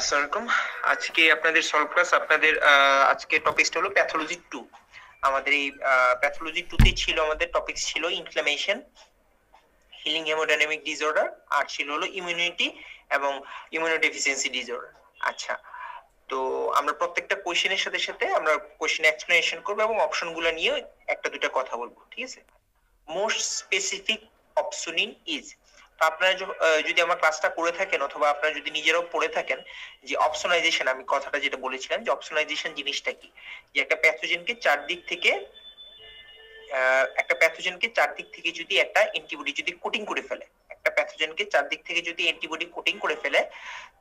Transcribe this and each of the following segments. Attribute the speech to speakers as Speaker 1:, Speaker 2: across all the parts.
Speaker 1: আসসালামু আলাইকুম। আজকে আপনাদের সলভ ক্লাস আপনাদের আজকে টপিকটা হলো প্যাথোলজি 2। আমাদের এই প্যাথোলজি 2 তে ছিল আমাদের টপিক ছিল ইনফ্লামেশন, হিলিং হেমোডাইনামিক ডিসঅর্ডার আর ছিল হলো ইমিউনিটি এবং ইমিউনোডেফিসিয়েন্সি ডিসঅর্ডার। আচ্ছা, তো আমরা প্রত্যেকটা কোশ্চেনের সাথে সাথে আমরা কোশ্চেন এক্সপ্লেনেশন করব এবং অপশনগুলো নিয়ে একটা দুটো কথা বলবো, ঠিক আছে? মোস্ট স্পেসিফিক অপশনিন ইজ, তো আপনারা যদি আমার ক্লাসটা করে থাকেন অথবা আপনারা যদি নিজেরাও পড়ে থাকেন যে অপশনাইজেশন, আমি কথাটা যেটা বলেছিলাম যে অপশনাইজেশন জিনিসটা কি, যে একটা প্যাথোজেনকে চারদিক থেকে যদি একটা অ্যান্টিবডি যদি কোটিং করে ফেলে, একটা প্যাথোজেনকে চারদিক থেকে যদি অ্যান্টিবডি কোটিং করে ফেলে,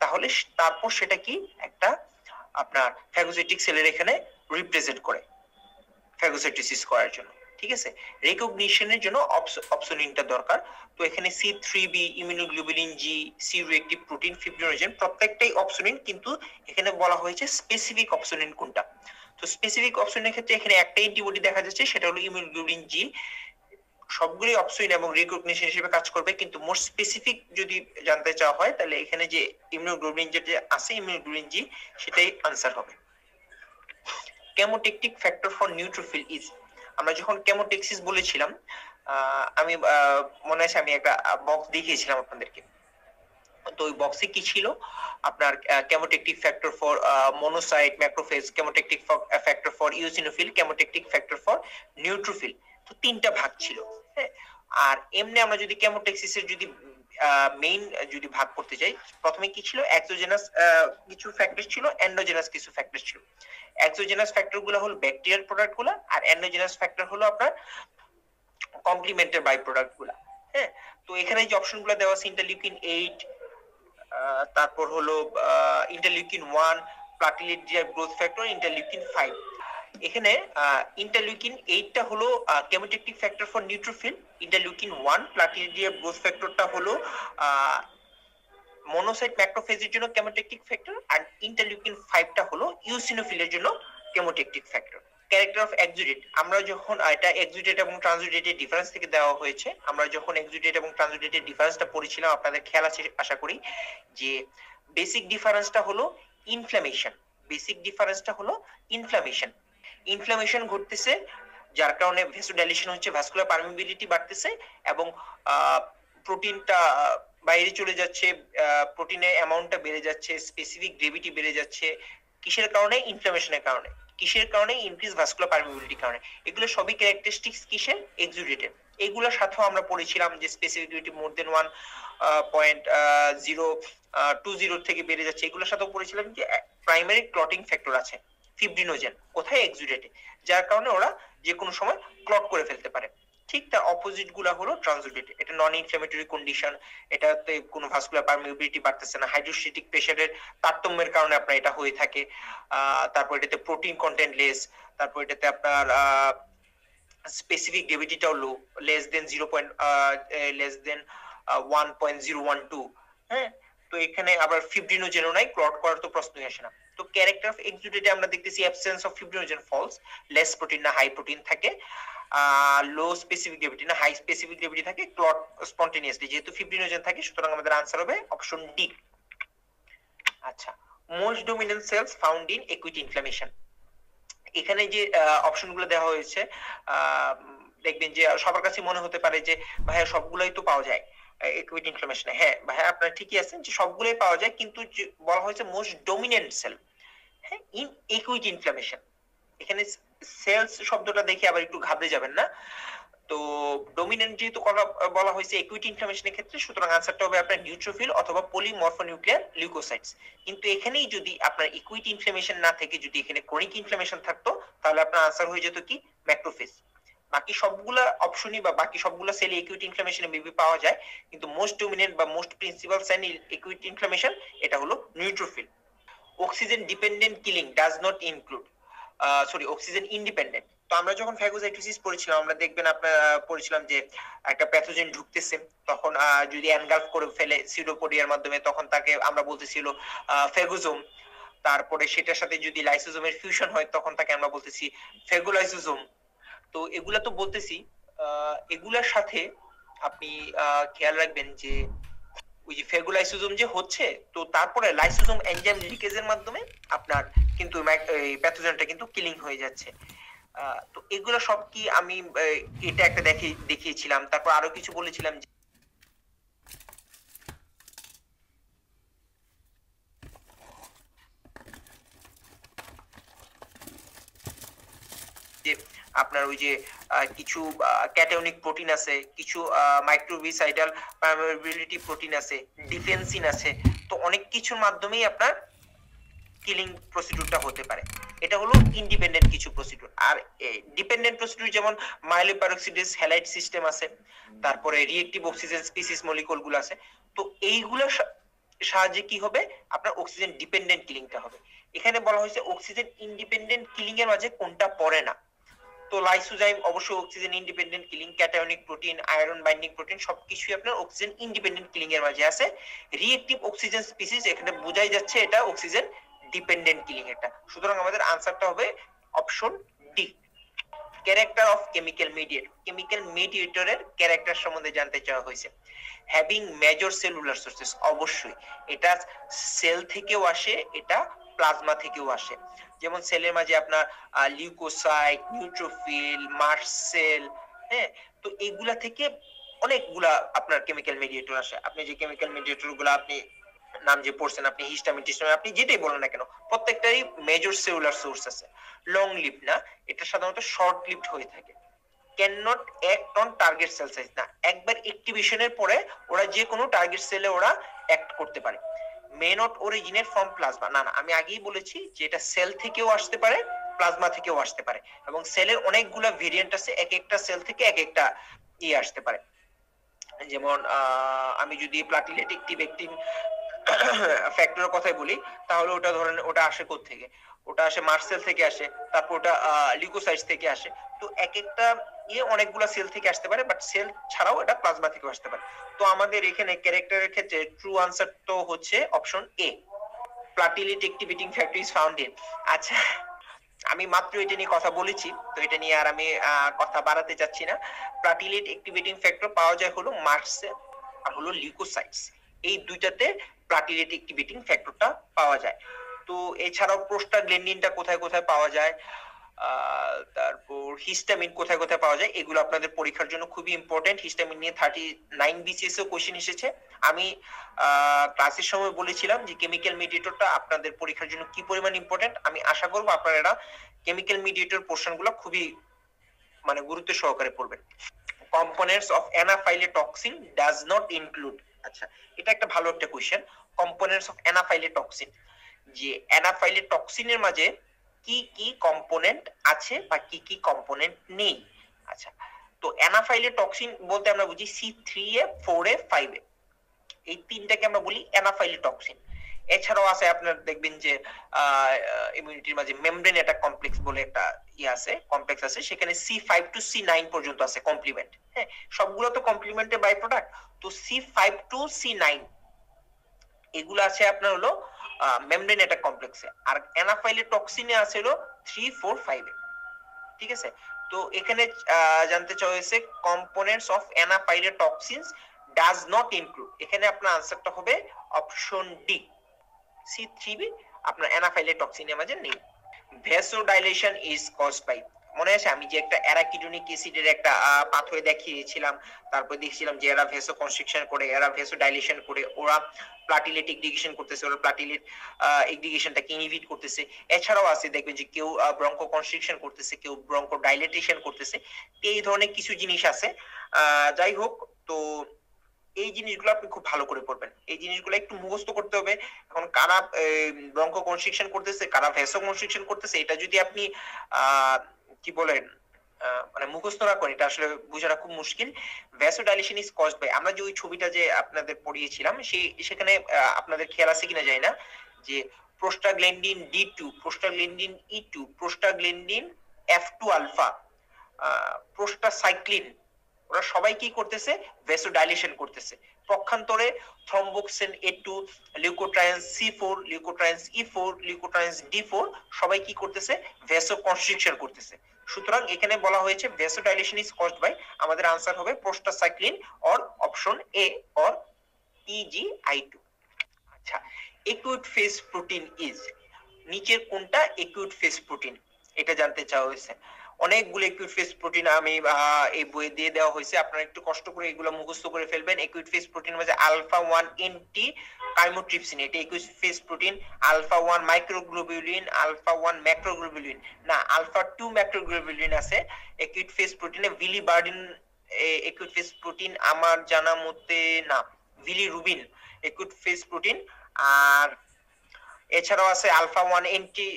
Speaker 1: তাহলে তারপর সেটা কি একটা আপনার ফ্যাগোসাইটিক সেলের এখানে রিপ্রেজেন্ট করে ফ্যাগোসাইটোসিস করার জন্য, ঠিক আছে? রিকগনিশনের জন্য অপসনিনটা দরকার। তো এখানে C3b, ইমিউনোগ্লোবুলিন জি, সি রিঅ্যাক্টিভ প্রোটিন, ফিব্রিনোজেন প্রত্যেকটাই অপসনিন, কিন্তু এখানে বলা হয়েছে স্পেসিফিক অপসনিন কোনটা। তো স্পেসিফিক অপসনিনের ক্ষেত্রে এখানে একটা অ্যান্টিবডি দেখা যাচ্ছে, সেটা হলো ইমিউনোগ্লোবুলিন জি। সবগুলোই অপসনিন এবং রিকগনিশন হিসেবে কাজ করবে, কিন্তু মোর স্পেসিফিক যদি জানতে চাওয়া হয় তাহলে এখানে যে ইমিউনোগ্লোবুলিন যেটা আছে, ইমিউনোগ্লোবুলিন জি, সেটাই আনসার হবে। কেমোটেকটিক ফ্যাক্টর ফর নিউট্রোফিল ইজ, আমরা যখন কেমোটেক্সিস বলেছিলাম, আমি মনে আছে আমি একটা বক্স দেখিয়েছিলাম আপনাদেরকে। তো ওই বক্সে কি ছিল আপনার chemotactic factor for monocyte, macrophage, chemotactic factor for eosinophil, chemotactic factor for neutrophil. তো তিনটা ভাগ ছিল, হ্যাঁ। আর এমনি আমরা যদি কেমোটেক্সিসের যদি মেইন যদি ভাগ করতে যাই, প্রথমে কি ছিল, এক্সোজেনাস কিছু ফ্যাক্টর ছিল, এন্ডোজেনাস কিছু ফ্যাক্টর ছিল। এক্সোজেনাস ফ্যাক্টর গুলো হলো ব্যাকটেরিয়াল প্রোডাক্ট গুলা, আর এন্ডোজেনাস ফ্যাক্টর হলো আপনার কমপ্লিমেন্টের বাই প্রোডাক্ট গুলা, হ্যাঁ। তো এখানে যে অপশনগুলো দেওয়া আছে, ইন্টারলিউকিন 8, তারপর হলো interleukin 1, platelet growth factor, interleukin 5। এখানে ইন্টারলিউকিন 8টা হলো chemotactic factor for neutrophil, interleukin 1 platelet growth ফ্যাক্টরটা হলো মনোসাইট ম্যাক্রোফেজের জন্য কেমোটেকটিক ফ্যাক্টর, আর ইন্টারলিউকিন 5টা হলো ইওসিনোফিলের জন্য কেমোটেকটিক ফ্যাক্টর। ক্যারেক্টার অফ এক্সুডেট, আমরা যখন এটা এক্সুডেট এবং ট্রানসুডেটের ডিফারেন্স থেকে দেওয়া হয়েছে, আমরা যখন এক্সুডেট এবং ট্রানসুডেটের ডিফারেন্সটা পড়েছিলাম, আপনাদের খেয়াল আছে আশা করি, যে বেসিক ডিফারেন্সটা হলো ইনফ্ল্যামেশন। বেসিক ডিফারেন্সটা হলো ইনফ্ল্যামেশন। ইনফ্ল্যামেশন ঘটতেছে যার কারণে ভেসোডাইলেশন হচ্ছে, ভাস্কুলার পারমিবিলিটি বাড়তেছে এবং প্রোটিনটা বাইরে চলে যাচ্ছে, প্রোটিনের অ্যামাউন্টটা বেড়ে যাচ্ছে, স্পেসিফিক গ্রেভিটি বেড়ে যাচ্ছে। কিসের কারণে? ইনফ্লামেশনের কারণে। কিসের কারণে? ইনক্রিজ ভাস্কুলার পারমিবিলিটির কারণে। এগুলো সবই ক্যারেক্টারিস্টিক্স কিসের? এক্সুডেটের। এগুলোর সাথেও আমরা পড়েছিলাম যে স্পেসিফিক গ্রেভিটি মোর দেন 1.020 থেকে বেড়ে যাচ্ছে। এগুলোর সাথেও পড়েছিলাম যে প্রাইমারি ক্লটিং ফ্যাক্টর আছে, ফিব্রিনোজেন, কোথায়? এক্সুডেটে, যার কারণে ওরা যে কোনো সময় ক্লট করে ফেলতে পারে। ঠিক তার অপোজিট গুলা হলো ট্রানসুডেটিভ। এটা নন ইনফ্ল্যামেটরি কন্ডিশন, এটাতে কোনো ভাস্কুলার পারমিবিলিটি বাড়তেছে না, হাইড্রোস্ট্যাটিক প্রেসারের তারতম্যের কারণে আপনার এটা হয়ে থাকে। তারপর এটাতে প্রোটিন কন্টেন্ট লেস, তারপর এটাতে আপনার স্পেসিফিক গ্রেভিটিটাও লো, লেস দেন 1.012, হ্যাঁ। তো এখানে আবার ফিব্রিনোজেনও নাই, ক্লট করার তো প্রশ্নই আসে না। তো ক্যারেক্টার অফ এক্সুডেটে আমরা দেখতেছি absence of fibrinogen falls, less protein না হাই প্রোটিন থাকে, লো স্পেসিফিক গ্রেভিটি না হাই স্পেসিফিক গ্রেভিটি থাকে, ক্লট স্পন্টেনিয়াসলি। যেহেতু ফিব্রিনোজেন থাকে, সুতরাং আমাদের আনসার হবে অপশন ডি। আচ্ছা, most dominant cells found in acute inflammation. এখানে যে অপশনগুলো দেওয়া হয়েছে, দেখবেন যে সবার কাছে মনে হতে পারে যে ভাইয়া সবগুলোই তো পাওয়া যায় একুইট ইনফ্লামেশনে। হ্যাঁ ভাইয়া, আপনারা ঠিকই আছেন যে সবগুলোই পাওয়া যায়, কিন্তু বলা হয়েছে মোস্ট ডমিনেন্ট সেল, হ্যাঁ, ইন একুইট ইনফ্লামেশন। এখানে সেলস শব্দটা দেখে আবার একটু ঘাবড়ে যাবেন না। তো ডমিনেন্ট যেহেতু বলা হয়েছে একুইট ইনফ্লামেশনের ক্ষেত্রে, সুতরাং আনসারটা হবে আপনার নিউট্রোফিল অথবা পলিমরফোনিউক্লিয়ার লিউকোসাইটস। কিন্তু এখানেই যদি আপনার ইকুইট ইনফ্লামেশন না থেকে যদি এখানে ক্রনিক ইনফ্লামেশন থাকতো, তাহলে আপনার আনসার হয়ে যেত কি? ম্যাক্রোফেজ। বাকি সবগুলা অপশনই বা বাকি সবগুলা সেলে একুইট ইনফ্লামেশনে মেবি পাওয়া যায়, কিন্তু মোস্ট ডমিনেন্ট বা most principal sign acute inflammation এটা হলো neutrophil. Oxygen dependent killing does not include, oxygen independent. তো আমরা যখন ফ্যাগোসাইটোসিস পড়েছিলাম, আমরা দেখবেন আপনারা পড়েছিলাম যে একটা প্যাথোজেন ঢুকতেছে, তখন যদি এনগালফ করে ফেলে সিউডোপোডিয়ার মাধ্যমে, তখন তাকে আমরা বলতেছিল ফেগোজোম। তারপরে সেটার সাথে যদি লাইসোজোমের ফিউশন হয়, তখন তাকে আমরা বলতেছি ফেগোলাইসোজোম। তো এগুলা তো বলতেছি, এগুলার সাথে আপনি খেয়াল রাখবেন যে ওই যে ফেগোলাইসোজোম যে হচ্ছে, তো তারপরে লাইসোজোম এনজাইম লিকেজের মাধ্যমে আপনার কিন্তু এই প্যাথোজেনটা কিন্তু কিলিং হয়ে যাচ্ছে। তো এগুলো সব কি আমি এটা একটা দেখিয়েছিলাম। তারপর আরো কিছু বলেছিলাম যে আপনার ওই যে কিছু ক্যাটায়নিক প্রোটিন আছে, কিছু মাইক্রোবিসাইডাল পারমেবিলিটি প্রোটিন আছে, ডিফেন্সিন আছে। তো অনেক কিছুর মাধ্যমেই আপনার কিলিং প্রসিডিউরটা হতে পারে। এটা হলো ইন্ডিপেন্ডেন্ট কিছু প্রসিডিউর। আর ডিপেন্ডেন্ট প্রসিডিউর যেমন মাইলোপারক্সিডেজ হ্যালাইড সিস্টেম আছে, তারপরে রিঅ্যাক্টিভ অক্সিজেন স্পিসিস মলিকুল গুলো আছে। তো এইগুলো সাহায্যে কি হবে, আপনার অক্সিজেন ডিপেন্ডেন্ট কিলিংটা হবে। এখানে বলা হয়েছে অক্সিজেন ইন্ডিপেন্ডেন্ট কিলিং এর মাঝে কোনটা পড়ে না। তো লাইসোজাইম অবশ্যই oxygen independent killing, cationic protein, iron binding protein সবকিছুই আপনার অক্সিজেন ইন্ডিপেন্ডেন্ট কিলিং এর মাঝে আছে। রিঅ্যাক্টিভ অক্সিজেন স্পিসিস এখানে বোঝাই যাচ্ছে এটা অক্সিজেন ডিপেন্ডেন্ট কিলিং এটা। সুতরাং আমাদের আনসারটা হবে option D. Character of chemical mediator, chemical মিডিয়েটরের ক্যারেক্টার সম্বন্ধে জানতে চাওয়া হয়েছে। হ্যাভিং মেজর সেলুলার সোর্সেস, অবশ্যই এটা সেল থেকেও আসে, এটা প্লাজমা থেকেও আসে। যেমন সেলের মাঝে আপনার লিউকোসাইট, নিউট্রোফিল, মাস্ট সেল, হ্যাঁ, তো এগুলা থেকে অনেকগুলা আপনার কেমিক্যাল মিডিয়েটর আসে। আপনি যে কেমিক্যাল মিডিয়েটর গুলা আপনি নাম যে পড়ছেন, আপনি হিস্টামিন টিস্টামিন আপনি যেটাই বলেন না কেন, প্রত্যেকটারই মেজর সেলুলার সোর্স আছে। লং লিভ না, এটা সাধারণত শর্ট লিভড হয়ে থাকে। Can not act on target cell size, না একবার অ্যাক্টিভেশনের পরে ওরা যে কোনো টার্গেট সেলে ওরা অ্যাক্ট করতে পারে। May not originate from plasma, না না আমি আগেই বলেছি যে এটা সেল থেকেও আসতে পারে, প্লাজমা থেকেও আসতে পারে, এবং সেলের অনেকগুলা ভেরিয়েন্ট আছে, এক একটা সেল থেকে এক একটা আসতে পারে। যেমন আমি যদি প্লাটিলেট অ্যাক্টিভেটিং ফ্যাক্টরের কথাই বলি, তাহলে ওটা ধরেন ওটা আসে কোথা থেকে, ওটা আসে মাস্ট সেল থেকে আসে, তারপর ওটা লিউকোসাইটস থেকে আসে। তো এক একটা অনেকগুলা সেল থেকে আসতে পারে, বাট সেল ছাড়াও এটা প্লাজমা থেকে আসতে পারে। তো আমাদের এখানে ক্যারেক্টারের ক্ষেত্রে ট্রু আনসার তো হচ্ছে option A, platelet activating factor is found in. আচ্ছা, আমি মাত্র এটা নিয়ে কথা বলেছি, তো এটা নিয়ে আর আমি কথা বাড়াতে চাচ্ছি না। প্লাটিলেট অ্যাক্টিভেটিং ফ্যাক্টর পাওয়া যায় হলো মাস্ট সেল আর হলো লিউকোসাইটস, এই দুইটাতে প্লাটিলেট অ্যাক্টিভেটিং ফ্যাক্টরটা পাওয়া যায়। তো এছাড়াও প্রোস্টাগ্ল্যান্ডিনটা কোথায় কোথায় পাওয়া যায়, তারপর হিস্টামিন কোথায় কোথায় পাওয়া যায়, এগুলো আপনাদের পরীক্ষার জন্য খুবই ইম্পর্টেন্ট। হিস্টামিন নিয়ে 39 বিসিএস এও কোশ্চেন এসেছে। আমি ক্লাসের সময় বলেছিলাম যে কেমিক্যাল মিডিয়েটরটা আপনাদের পরীক্ষার জন্য কি পরিমাণ ইম্পর্টেন্ট। আমি আশা করব আপনারা কেমিক্যাল মিডিয়েটর পোর্শনগুলো খুবই মানে গুরুত্ব সহকারে পড়বেন। Components of anaphylatoxin does not include, আচ্ছা এটা একটা ভালো একটা কোশ্চেন। কম্পোনেন্টস অফ অ্যানাফাইলেটক্সিন, যে অ্যানাফাইলেটক্সিনের মাঝে কি কি কম্পোনেন্ট আছে বা কি কি কম্পোনেন্ট নেই। আচ্ছা, তো অ্যানাফাইলেটক্সিন বলতে আমরা বুঝি C3A 4A 5A, এই তিনটাকে আমরা বলি অ্যানাফাইলেটক্সিন। এছাড়াও আছে আপনার দেখবেন যে ইমিউনিটির মাঝে মেমব্রেন অ্যাটাক কমপ্লেক্স বলে একটা আছে, কমপ্লেক্স আছে, সেখানে C5 টু C9 পর্যন্ত আছে কমপ্লিমেন্ট। হ্যাঁ, সবগুলো তো কমপ্লিমেন্টের বাই প্রোডাক্ট। তো C5 টু C9 এগুলো আছে আপনার হলো মেমব্রেন অ্যাটাক কমপ্লেক্সে, আর অ্যানাফাইলেটক্সিনে আছে হলো 3, 4, 5 এ। ঠিক আছে, তো এখানে জানতে চাওয়া হয়েছে components of anaphylatoxins does not include, এখানে আপনার আনসারটা হবে অপশন ডি, C3B আপনার অ্যানাফাইলেটক্সিনের মাঝে নেই। ভ্যাসোডাইলেশন ইজ কজড বাই, মনে আছে আমি যে একটা অ্যারাকিডোনিক অ্যাসিডের একটা পাথওয়ে দেখিয়েছিলাম, তারপর দেখছিলাম যে এরা ভেসো কনস্ট্রিকশন করে, এরা ভেসো ডাইলেশন করে, ওরা প্লাটিলেট এগ্রিগেশন করতেছে, ওরা প্লাটিলেট এগ্রিগেশনটাকে ইনহিবিট করতেছে। এছাড়াও আছে দেখবেন যে কেউ ব্রঙ্কো কনস্ট্রিকশন করতেছে, কেউ ব্রঙ্কো ডাইলেটেশন করতেছে, এই ধরনের কিছু জিনিস আছে। যাই হোক, তো এই জিনিসগুলো আপনি খুব ভালো করে পড়বেন, এই জিনিসগুলো একটু মুখস্থ করতে হবে। এখন কারা ব্রঙ্কো কনস্ট্রিকশন করতেছে, কারা ভ্যাসো কনস্ট্রিকশন করতেছে, এটা যদি আপনি কি বলেন মানে মুখস্থ না করেন, এটা আসলে বোঝাটা খুব মুশকিল। ভ্যাসোডাইলেশন ইজ কজড বাই, আমরা যে ওই ছবিটা যে আপনাদের পড়িয়েছিলাম সেখানে আপনাদের খেয়াল আছে কিনা জানি না, যে prostaglandin D2, prostaglandin E2, prostaglandin F2 alpha, prostacyclin, ওরা সবাই কি করতেছে, ভ্যাসোডাইলেশন করতেছে। পক্ষান্তরে থ্রম্বোক্সিন A2, লিউকোট্রাইন্স C4, লিউকোট্রাইন্স E4, লিউকোট্রাইন্স D4 সবাই কি করতেছে, ভ্যাসো কনস্ট্রিকশন করতেছে। সুতরাং এখানে বলা হয়েছে ভ্যাসোডাইলেশন ইজ কজড বাই, আমাদের আনসার হবে prostacyclin or option a or EgI2। আচ্ছা, acute phase protein is, নিচের কোনটা acute phase protein, এটা জানতে চাওয়া হয়েছে। অনেকগুলো acute phase protein আমি এই বইয়ে দিয়ে দেওয়া হয়েছে, আপনারা একটু কষ্ট করে এগুলো মুখস্থ করে ফেলবেন। acute phase protein মানে আলফা 1 এন্টি কাইমোট্রিপসিন, এটা acute phase protein। Alpha 1 microglobulin, alpha 1 macroglobulin, না আলফা 2 ম্যাক্রোগ্লোবিউলিন আছে acute phase protein এ। বিলিবার্ডিন acute phase protein আমার জানা মতে না, বিলিরুবিন acute phase protein। আর এছাড়াও আছে আলফা 1 এন্টি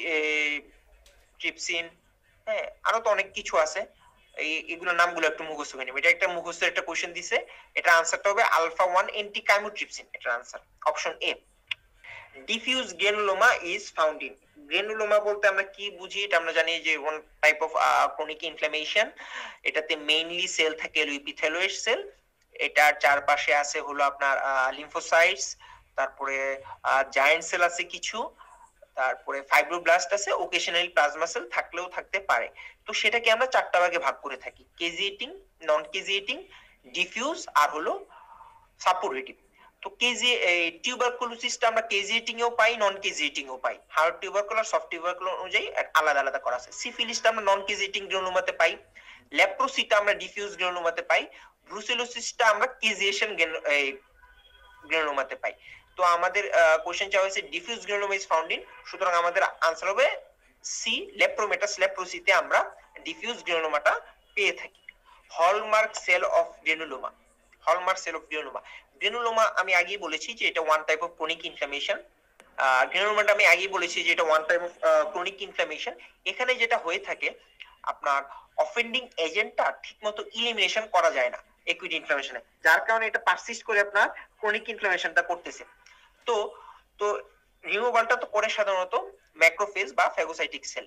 Speaker 1: ট্রিপসিন, হ্যাঁ আরো তো অনেক কিছু আছে, এগুলোর নামগুলো একটু মুখস্থ করে নেবেন। এটা একটা মুখস্থের একটা কোশ্চেন দিছে, এটা আনসারটা হবে আলফা 1 এন্টি কাইমোট্রিপসিন, এটার answer option A. Diffuse granuloma is found in, granuloma বলতে আমরা কি বুঝি, এটা আমরা জানি যে one type of chronic inflammation. এটাতে মেইনলি সেল থাকে এপিথেলিয়াল সেল, এটার চারপাশে আছে হলো আপনার লিম্ফোসাইটস, তারপরে জায়ান্ট সেল আছে কিছু, তারপরে ফাইব্রোব্লাস্ট আছে, ওকেশনালি প্লাজমা সেল থাকলেও থাকতে পারে। তো সেটাকে আমরা চারটা ভাগে ভাগ করে থাকি, কেজিয়েটিং, নন কেজিয়েটিং, ডিফিউজ আর হলো সাপোরেটিভ। তো টিউবারকুলোসিসটা আমরা কেজিয়েটিং এও পাই, নন কেজিয়েটিং এও পাই। হার্ড টিউবারকুলার, সফট টিউবারকুলার অনুযায়ী আলাদা আলাদা করা আছে। সিফিলিসটা আমরা নন কেজিয়েটিং গ্রানুলোমাতে পাই, লেপ্রোসিটা আমরা ডিফিউজ গ্রানুলোমাতে পাই, ব্রুসেলোসিসটা আমরা কেজিয়েশন গ্রানুলোমাতে পাই। তো আমাদের কোশ্চেন চাওয়া হয়েছে diffuse granuloma is found in, সুতরাং আমাদের আনসার হবে সি, লেপ্রোমেটাস লেপ্রোসিতে আমরা ডিফিউজ গ্রানুলোমাটা পেয়ে থাকি। Hallmark cell of granuloma, hallmark cell of granuloma, granuloma আমি আগেই বলেছি যে এটা one type of chronic inflammation. গ্রানুলোমাটা আমি আগেই বলেছি যে এটা one type of chronic inflammation. এখানে যেটা হয়ে থাকে আপনার অফেন্ডিং এজেন্টটা ঠিকমতো ইলিমিনেশন করা যায় না একুইট ইনফ্লামেশনে, যার কারণে এটা পারসিস্ট করে আপনার ক্রনিক ইনফ্লামেশনটা করতেছে। তো তো রিমুভালটা তো করে সাধারণত ম্যাক্রোফেজ বা ফ্যাগোসাইটিক সেল।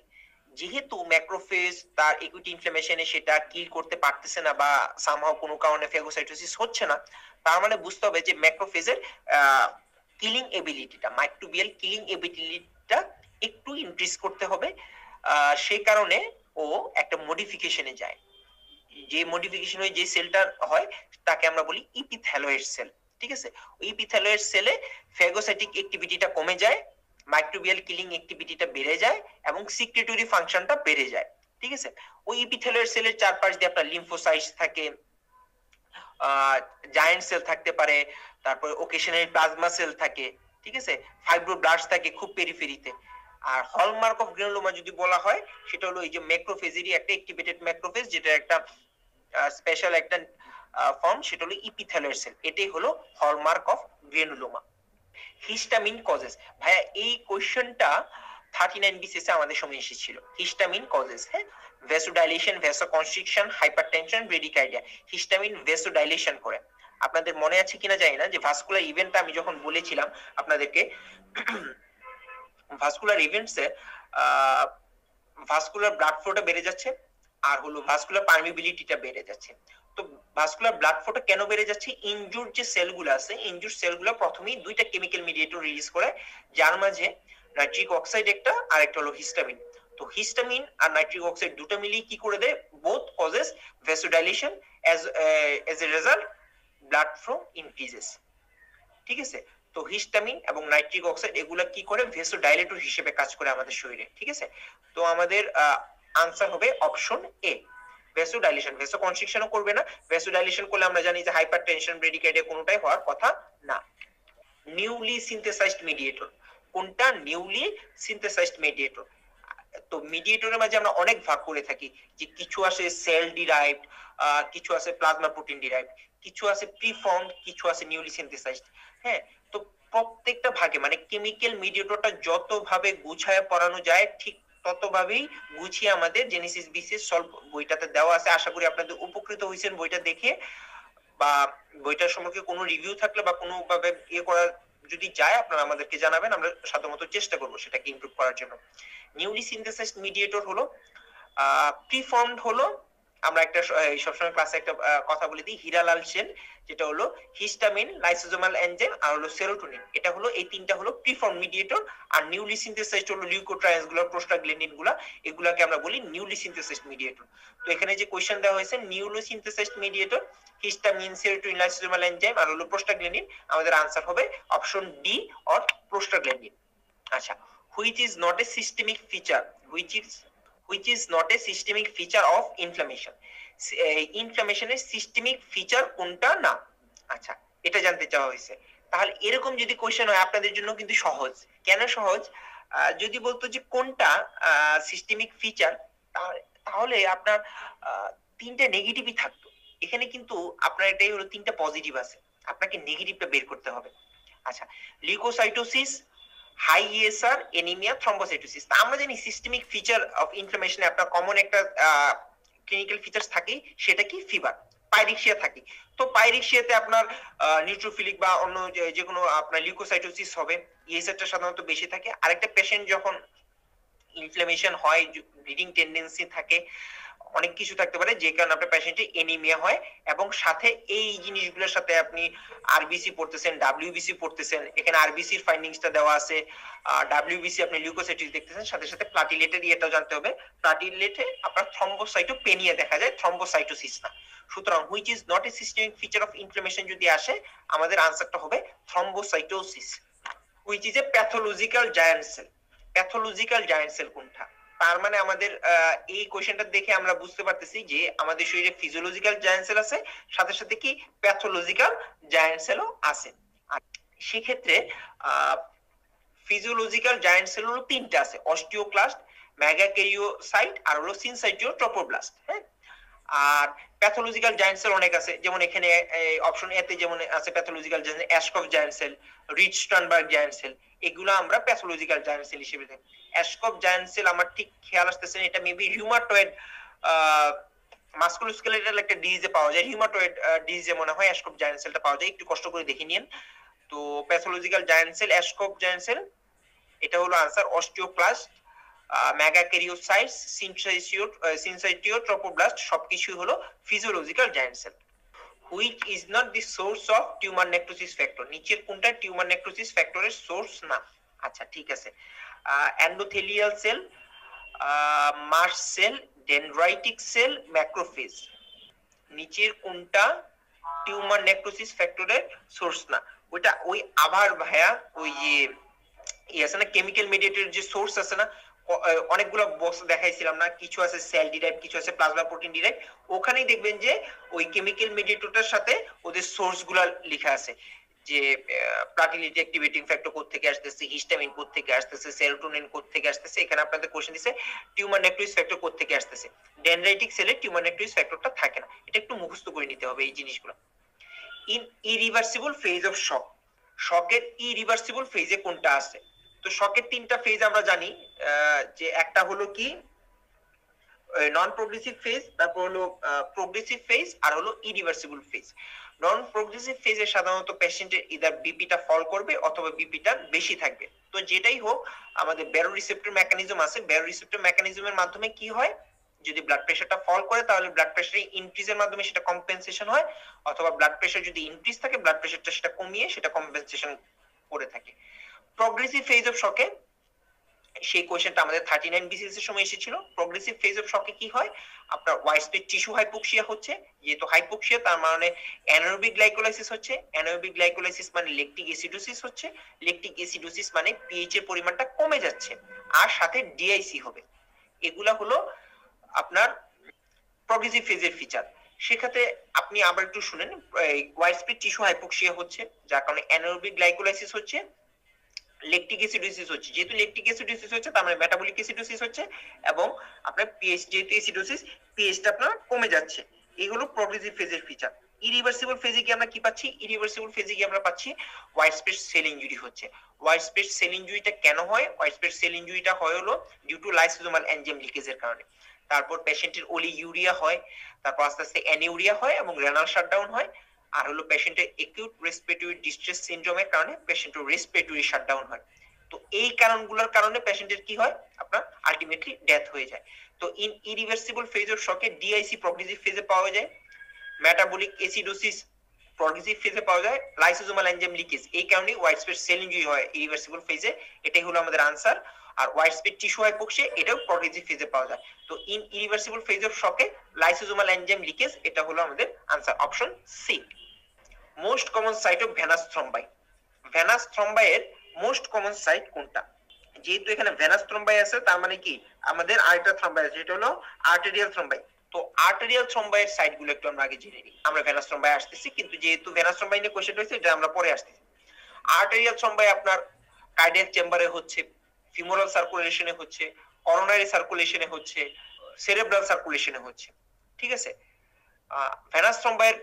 Speaker 1: যেহেতু ম্যাক্রোফেজ তার একুইট ইনফ্লামেশনে সেটা কিল করতে পারতেছে না বা সামহাও কোনো কারণে ফ্যাগোসাইটোসিস হচ্ছে না, তার মানে বুঝতে হবে যে ম্যাক্রোফেজের কিলিং এবিলিটিটা, মাইক্রোবিয়াল কিলিং এবিলিটিটা একটু ইনক্রিজ করতে হবে। সেই কারণে ও একটা মডিফিকেশনে যায়, যে মডিফিকেশন হয়ে যে সেলটা হয় তাকে আমরা বলি ইপিথ্যালয়েড সেল। ঠিক আছে, ওই ইপিথ্যালয়েড সেলে ফ্যাগোসাইটিক অ্যাক্টিভিটিটা কমে যায়, মাইক্রোবিয়াল কিলিং অ্যাক্টিভিটিটা বেড়ে যায় এবং সিক্রেটরি ফাংশনটা বেড়ে যায়। ঠিক আছে, ওই ইপিথ্যালয়েড সেলের চারপাশ দিয়ে আপনার লিম্ফোসাইটস থাকে, জায়ান্ট সেল থাকতে পারে, তারপরে ওকেশনালি প্লাজমা সেল থাকে, ঠিক আছে, ফাইব্রোব্লাস্ট থাকে খুব পেরিফেরিতে। আর হলমার্ক অফ গ্রানুলোমা যদি বলা হয় সেটা হলো এই যে ম্যাক্রোফেজেরই একটা অ্যাক্টিভেটেড ম্যাক্রোফেজ, যেটা একটা স্পেশাল একটা ফর্ম, সেটা হলো ইপিথ্যালয়েড সেল। এটাই হলো hallmark of granuloma. Histamine causes, ভাইয়া এই কোশ্চেনটা 39 বিসিএস আমাদের সময় এসেছিল। হিস্টামিন কজেস, হ্যাঁ, vasodilation, vasoconstriction, hypertension, bradycardia. Histamine vasodilation করে। আপনাদের মনে আছে কিনা জানি না যে ভাস্কুলার ইভেন্টটা আমি যখন বলেছিলাম আপনাদেরকে, ভাস্কুলার ইভেন্টসে ভাস্কুলার ব্লাড ফ্লোটা বেড়ে যাচ্ছে আর হলো ভাস্কুলার পারমিবিলিটিটা বেড়ে যাচ্ছে। তো ভাস্কুলার ব্লাড ফ্লোটা কেন বেড়ে যাচ্ছে? ইনজুর যে সেলগুলো আছে, ইনজুর সেলগুলো প্রথমেই দুইটা কেমিক্যাল মিডিয়েটর রিলিজ করে, যার মাঝে নাইট্রিক অক্সাইড একটা আর একটা হলো হিস্টামিন। তো হিস্টামিন আর নাইট্রিক অক্সাইড দুটো মিলিয়ে কি করে দেয়? Both causes vasodilation, as a result blood flow increases. ঠিক আছে, তো হিস্টামিন এবং নাইট্রিক অক্সাইড এগুলা কি করে? ভেসোডাইলেটর হিসেবে কাজ করে আমাদের শরীরে। ঠিক আছে, তো আমাদের আনসার হবে অপশন এ, ভেসোডাইলেশন। ভেসোকনস্ট্রিকশনও করবে না, ভেসোডাইলেশন করলে আমরা জানি যে হাইপারটেনশন, ব্রেডিকার্ডিয়া কোনোটাই হওয়ার কথা না। নিউলি সিনথেসাইজড মিডিয়েটর, কোনটা? Newly synthesised mediator. তো মিডিয়েটরের মাঝে আমরা অনেক ভাগ করে থাকি, যে কিছু আছে সেল ডিরাইভড, কিছু আছে প্লাজমা প্রোটিন ডিরাইভড, কিছু আছে প্রিফর্মড, কিছু আছে নিউলি সিনথেসাইজড। হ্যাঁ, তো প্রত্যেকটা ভাগে মানে কেমিক্যাল মিডিয়েটরটা যতভাবে গুছায় পড়ানো যায় ঠিক ততভাবেই গুছিয়ে আমাদের জেনেসিস বিসিএস সলভ বইটাতে দেওয়া আছে। আশা করি আপনাদের উপকৃত হয়েছেন বইটা দেখে, বা বইটার সম্পর্কে কোনো রিভিউ থাকলে বা কোনো ভাবে ইয়ে করা যদি যায় আপনারা আমাদেরকে জানাবেন, আমরা সাধ্যমতো চেষ্টা করব সেটাকে ইমপ্রুভ করার জন্য। নিউলি সিনথেসাইজড মিডিয়েটর হলো প্রিফর্মড হলো আমরা একটা সবসময় ক্লাসে একটা কথা বলে দিই, হিরালাল সেল, যেটা হলো হিস্টামিন, লাইসোজোমাল এনজাইম আর হলো সেরোটোনিন। এটা হলো এই তিনটা হলো প্রিফর্ম মিডিয়েটর। আর নিউলি সিনথেসাইজড হলো লিউকোট্রাইয়েন্সগুলো, প্রোস্টাগ্ল্যান্ডিন গুলা, এগুলাকে আমরা বলি নিউলি সিনথেসাইজড মিডিয়েটর। তো এখানে যে কোশ্চেন দেওয়া হয়েছে newly synthesised mediator, histamine, serotonin, lysosomal enzyme আর হলো প্রোস্টাগ্ল্যান্ডিন, আমাদের আনসার হবে অপশন ডি অর প্রোস্টাগ্ল্যান্ডিন। আচ্ছা, which is not a systemic feature, which is not a systemic feature of inflammation, ইনফ্লামেশনের সিস্টেমিক ফিচার কোনটা না। আচ্ছা, এটা জানতে চাওয়া হয়েছে। তাহলে এরকম যদি কোশ্চেন হয় আপনাদের জন্য কিন্তু সহজ। কেন সহজ? যদি বলতো যে কোনটা সিস্টেমিক ফিচার, তাহলে আপনার তিনটা নেগেটিভই থাকতো। এখানে কিন্তু আপনার এটাই হলো তিনটা পজিটিভ আছে, আপনাকে নেগেটিভটা বের করতে হবে। আচ্ছা, leukocytosis, high ESR, anaemia, thrombocytosis. আমরা জানি সিস্টেমিক ফিচার অফ ইনফ্লামেশনে আপনার কমন একটা ক্লিনিক্যাল ফিচার্স থাকে, সেটা কি? ফিভার, পাইরিক্সিয়া থাকে। তো পাইরিক্সিয়াতে আপনার নিউট্রোফিলিক বা অন্য যে কোনো আপনার লিউকোসাইটোসিস হবে, ইএসআরটা সাধারণত বেশি থাকে। আরেকটা পেশেন্ট যখন ইনফ্লামেশন হয়, ব্লিডিং টেন্ডেন্সি থাকে, অনেক কিছু থাকতে পারে যে কারণে আপনার পেশেন্টের এনিমিয়া হয়, এবং সাথে এই জিনিসগুলোর সাথে আপনি আরবিসি পড়তেছেন, ডাব্লিউবিসি পড়তেছেন, এখানে আরবিসির ফাইন্ডিংসটা দেওয়া আছে, ডাব্লিউবিসি আপনি লিউকোসাইটিস দেখতেছেন, সাথে সাথে প্লাটিলেটের ইয়েটাও জানতে হবে। প্লাটিলেটে আপনার থ্রম্বোসাইটোপেনিয়া দেখা যায়, থ্রম্বোসাইটোসিস না। সুতরাং which is not a systemic feature of inflammation যদি আসে, আমাদের আনসারটা হবে thrombocytosis. Which is a pathological giant sell. Pathological giant sell কোনটা? তার মানে আমাদের এই কোশ্চেনটা দেখে আমরা বুঝতে পারতেছি যে আমাদের শরীরে ফিজিওলজিক্যাল জায়ান্ট সেল আছে, সাথে সাথে কি প্যাথোলজিক্যাল জায়ান্ট সেলও আছে। আর সেক্ষেত্রে ফিজিওলজিক্যাল জায়ান্ট সেল হলো তিনটা আছে, অস্টিওক্লাস্ট, মেগাক্যারিওসাইট আর হলো সিনসাইটিও ট্রোপোব্লাস্ট। হ্যাঁ, আর প্যাথোলজিক্যাল জায়ান্ট সেল অনেক আছে, যেমন এখানে অপশন এ তে যেমন আছে pathological giant, Aschoff giant cell, Reed Sternberg giant cell, এগুলো আমরা প্যাথোলজিক্যাল জায়ান্ট সেল হিসেবে দেখি। অ্যাশকফ জায়ান্ট সেল আমার ঠিক খেয়াল আসতেছে না, এটা মেবি রিউমাটয়েড মাসকুলোস্কেলেটাল একটা ডিজিজে পাওয়া যায়, রিউমাটয়েড ডিজিজে মনে হয় অ্যাশকফ জায়ান্ট সেলটা পাওয়া যায়, একটু কষ্ট করে দেখে নিন। তো pathological giant cell, Aschoff giant cell, এটা হলো answer. Osteoclast, megakaryocytes, syncytiotrophoblast সবকিছু হলো physiological giant cell. which is not the source of tumor necrosis factor, নিচের কোনটা টিউমার নেক্রোসিস ফ্যাক্টরের সোর্স না। আচ্ছা, ঠিক আছে। Endothelial cell, mast cell, dendritic cell, macrophage, নিচের কোনটা টিউমার নেক্রোসিস ফ্যাক্টরের সোর্স না? ওইটা ওই আবার ভাইয়া ওই যে আছে না কেমিক্যাল মিডিয়েটেড যে সোর্স আছে না, অনেকগুলো বক্স দেখাইছিলাম না, কিছু আছে সেল ডিরাইভ, কিছু আছে প্লাজমা প্রোটিন ডিরাইভ, ওখানেই দেখবেন যে ওই কেমিক্যাল মিডিয়েটরটার সাথে ওদের সোর্স গুলা লেখা আছে, যে প্লাটিলেট অ্যাক্টিভেটিং ফ্যাক্টর কোথা থেকে আসতেছে, হিস্টামিন কোথা থেকে আসতেছে, সেরোটোনিন কোথা থেকে আসতেছে। এখানে আপনাদের কোশ্চেন দিছে টিউমার নেক্রোসিস ফ্যাক্টর কোথা থেকে আসতেছে। ডেনড্রাইটিক সেলে টিউমার নেক্রোসিস ফ্যাক্টরটা থাকে না, এটা একটু মুখস্থ করে নিতে হবে এই জিনিসগুলো। In irreversible phase of shock, শকের ইরিভার্সিবল ফেজে কোনটা আছে? তো শকের তিনটা ফেজ আমরা জানি, যে একটা হলো কি নন প্রোগ্রেসিভ ফেজ, তারপর হলো প্রোগ্রেসিভ ফেজ আর হলো ইরিভার্সিবল ফেজ। নন প্রোগ্রেসিভ ফেজে সাধারণত পেশেন্টের ইদার বিপিটা ফল করবে অথবা বিপিটা বেশি থাকবে। তো যেটাই হোক, আমাদের ব্যারো রিসেপ্টর মেকানিজম আছে, ব্যারো রিসেপ্টর মেকানিজমের মাধ্যমে কি হয়, যদি ব্লাড প্রেশারটা ফল করে তাহলে ব্লাড প্রেশার ইনক্রিজের মাধ্যমে সেটা কম্পেনসেশন হয়, অথবা ব্লাড প্রেশার যদি ইনক্রিজ থাকে ব্লাড প্রেশারটা সেটা কমিয়ে সেটা কম্পেনসেশন করে থাকে। প্রোগ্রেসিভ ফেজ অফ শকে, সেই কোশ্চেনটা আমাদের 39 বিসিএস এর সময় এসেছিল। প্রোগ্রেসিভ ফেজ অফ শকে কি হয়, আপনার ওয়াইডস্প্রেড টিস্যু হাইপোক্সিয়া হচ্ছে, যেহেতু হাইপোক্সিয়া তার মানে অ্যানারোবিক গ্লাইকোলাইসিস হচ্ছে, অ্যানারোবিক গ্লাইকোলাইসিস মানে ল্যাকটিক অ্যাসিডোসিস হচ্ছে, ল্যাকটিক অ্যাসিডোসিস মানে পিএইচ এর পরিমাণটা কমে যাচ্ছে, আর সাথে ডিআইসি হবে। এগুলা হলো আপনার প্রোগ্রেসিভ ফেজের ফিচার। সেক্ষেত্রে আপনি আবার একটু শুনেন, ওয়াইডস্প্রেড টিস্যু হাইপোক্সিয়া হচ্ছে যার কারণে অ্যানারোবিক গ্লাইকোলাইসিস হচ্ছে, ল্যাকটিক অ্যাসিডোসিস হচ্ছে, যেহেতু ল্যাকটিক অ্যাসিডোসিস হচ্ছে তার মানে মেটাবলিক অ্যাসিডোসিস হচ্ছে, এবং আপনার পিএইচ যেহেতু অ্যাসিডোসিস, পিএইচটা আপনার কমে যাচ্ছে। এই হলো প্রোগ্রেসিভ ফেজের ফিচার। ইরিভার্সিবল ফেজে কি আমরা কি পাচ্ছি? ইরিভার্সিবল ফেজে কি আমরা পাচ্ছি ওয়াইডস্প্রেড সেল ইনজুরি হচ্ছে। ওয়াইডস্প্রেড সেল ইনজুরিটা কেন হয়? ওয়াইডস্প্রেড সেল ইনজুরিটা হয় হলো ডিউ টু লাইসোজোমাল এনজাইম লিকেজের কারণে। তারপর পেশেন্টের অলিউরিয়া হয়, তারপর আস্তে আস্তে অ্যানিউরিয়া হয় এবং রেনাল শাটডাউন হয়, আর হলো পেশেন্টের একিউট রেসপিরেটরি ডিস্ট্রেস সিনড্রোমের কারণে পেশেন্টের রেসপিরেটরি শাটডাউন হয়। তো এই কারণগুলোর কারণে পেশেন্টের কি হয়, আপনার আলটিমেটলি ডেথ হয়ে যায়। তো ইন ইরিভার্সিবল ফেজ অফ শকে ডিআইসি প্রগ্রেসিভ ফেজে পাওয়া যায়, মেটাবলিক অ্যাসিডোসিস প্রগ্রেসিভ ফেজে পাওয়া যায়, লাইসোজোমাল এনজাইম লিকেজ, এই কারণে হোয়াইট স্পট সেল ইনজুরি হয় ইরিভার্সিবল ফেজে। এটাই হলো আমাদের আনসার। আর হোয়াইট স্পট টিস্যু হাইপোক্সিয়া এটাও প্রগ্রেসিভ ফেজে পাওয়া যায়। তো ইন ইরিভার্সিবল ফেজ অফ শকে লাইসোজোমাল এনজাইম লিকেজ, এটা হলো আমাদের answer, option C. Most common site of venous thrombi, venous থ্রম্বাইয়ের মোস্ট কমন সাইট কোনটা? যেহেতু এখানে ভেনাস থ্রম্বাই আছে, তার মানে কি আমাদের আরেকটা থ্রম্বাই আছে, যেটা হলো আর্টেরিয়াল থ্রম্বাই। তো আর্টেরিয়াল থ্রম্বাইয়ের সাইট গুলো একটু আমরা আগে জেনে নিই। আমরা ভেনাস থ্রম্বাই আসতেছি, কিন্তু যেহেতু ভেনাস থ্রম্বাই নিয়ে কোশ্চেন হয়েছে, এটা আমরা পরে আসতেছি। আর্টেরিয়াল থ্রম্বাই আপনার কার্ডিয়াক চেম্বারে হচ্ছে, ফিমোরাল সার্কুলেশনে হচ্ছে, করোনারি সার্কুলেশনে হচ্ছে, সেরেব্রাল সার্কুলেশনে হচ্ছে। ঠিক আছে, ভেনাস থ্রম্বাইয়ের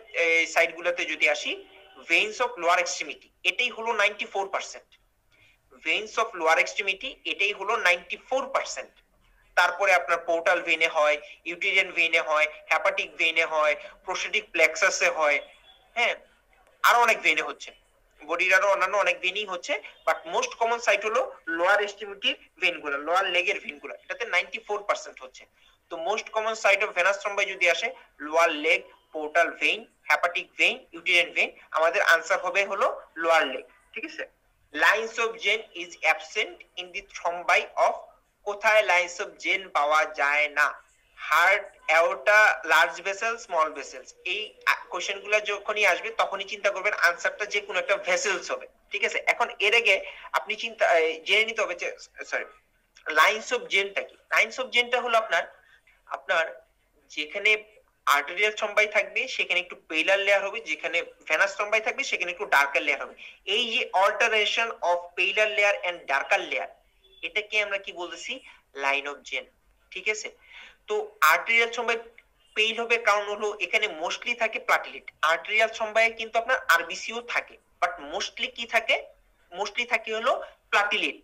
Speaker 1: সাইট গুলোতে যদি আসি, ভেইনস অফ লোয়ার এক্সট্রিমিটি, এটাই হলো 94%। ভেইনস অফ লোয়ার এক্সট্রিমিটি এটাই হলো 94%। তারপরে আপনার পোর্টাল ভেইনে হয়, ইউটেরিয়ান ভেইনে হয়, হেপাটিক ভেইনে হয়, প্রোস্টেটিক প্লেক্সাসে হয়, হ্যাঁ, আরো অনেক ভেইনে হচ্ছে, বডির আরো অন্যান্য অনেক ভেইনই হচ্ছে। বাট মোস্ট কমন সাইট হলো লোয়ার এক্সট্রিমিটির ভেইনগুলো, লোয়ার লেগের ভেইনগুলো, এটাতে 94% হচ্ছে। তো most common site of venous thrombi যদি আসে, lower leg, portal vein, hepatic vein, uterine vein, আমাদের আনসার হবে হলো লোয়ার লেগ। ঠিক আছে, lines of Zahn is absent in the thrombi of, কোথায় লাইন্স অফ জেন পাওয়া যায় না? Heart, aorta, large vessel, small vessels. এই কোশ্চেন গুলো যখনই আসবে তখনই চিন্তা করবেন আনসারটা যে কোনো একটা ভেসেলস হবে। ঠিক আছে, এখন এর আগে আপনি চিন্তা জেনে নিতে হবে যে, সরি, লাইন্স অফ জেনটা কি? লাইন্স অফ জেনটা হলো আপনার আপনার যেখানে আর্টেরিয়াল থ্রম্বাই থাকবে সেখানে একটু পেলার লেয়ার হবে, যেখানে ভেনাস থ্রম্বাই থাকবে সেখানে একটু ডার্কার লেয়ার হবে। এই যে alteration of paler layer and darker layer, এটাকে আমরা কি বলতেছি? Line of Zahn. ঠিক আছে, তো আর্টেরিয়াল থ্রম্বাই পেইল হবে কারণ হলো এখানে মোস্টলি থাকে প্লাটিলেট। আর্টেরিয়াল থ্রম্বাই কিন্তু আপনার আরবিসিও থাকে, বাট মোস্টলি কি থাকে? মোস্টলি থাকে হলো প্লাটিলেট,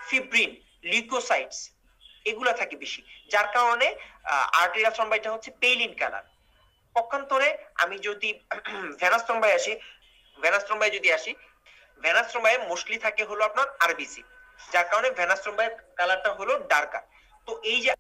Speaker 1: ফিব্রিন, লিউকোসাইটস, এগুলা থাকে বেশি, যার কারণে আর্টেরিয়াল থ্রম্বাইটা হচ্ছে পেইল ইন কালার। পক্ষান্তরে আমি যদি ভেনাস থ্রম্বাই আসি, ভেনাস থ্রম্বাই যদি আসি, ভেনাস থ্রম্বাই মোস্টলি থাকে হলো আপনার আরবিসি, যার কারণে ভেনাস থ্রম্বাই কালারটা হলো ডার্কার। তো এই যে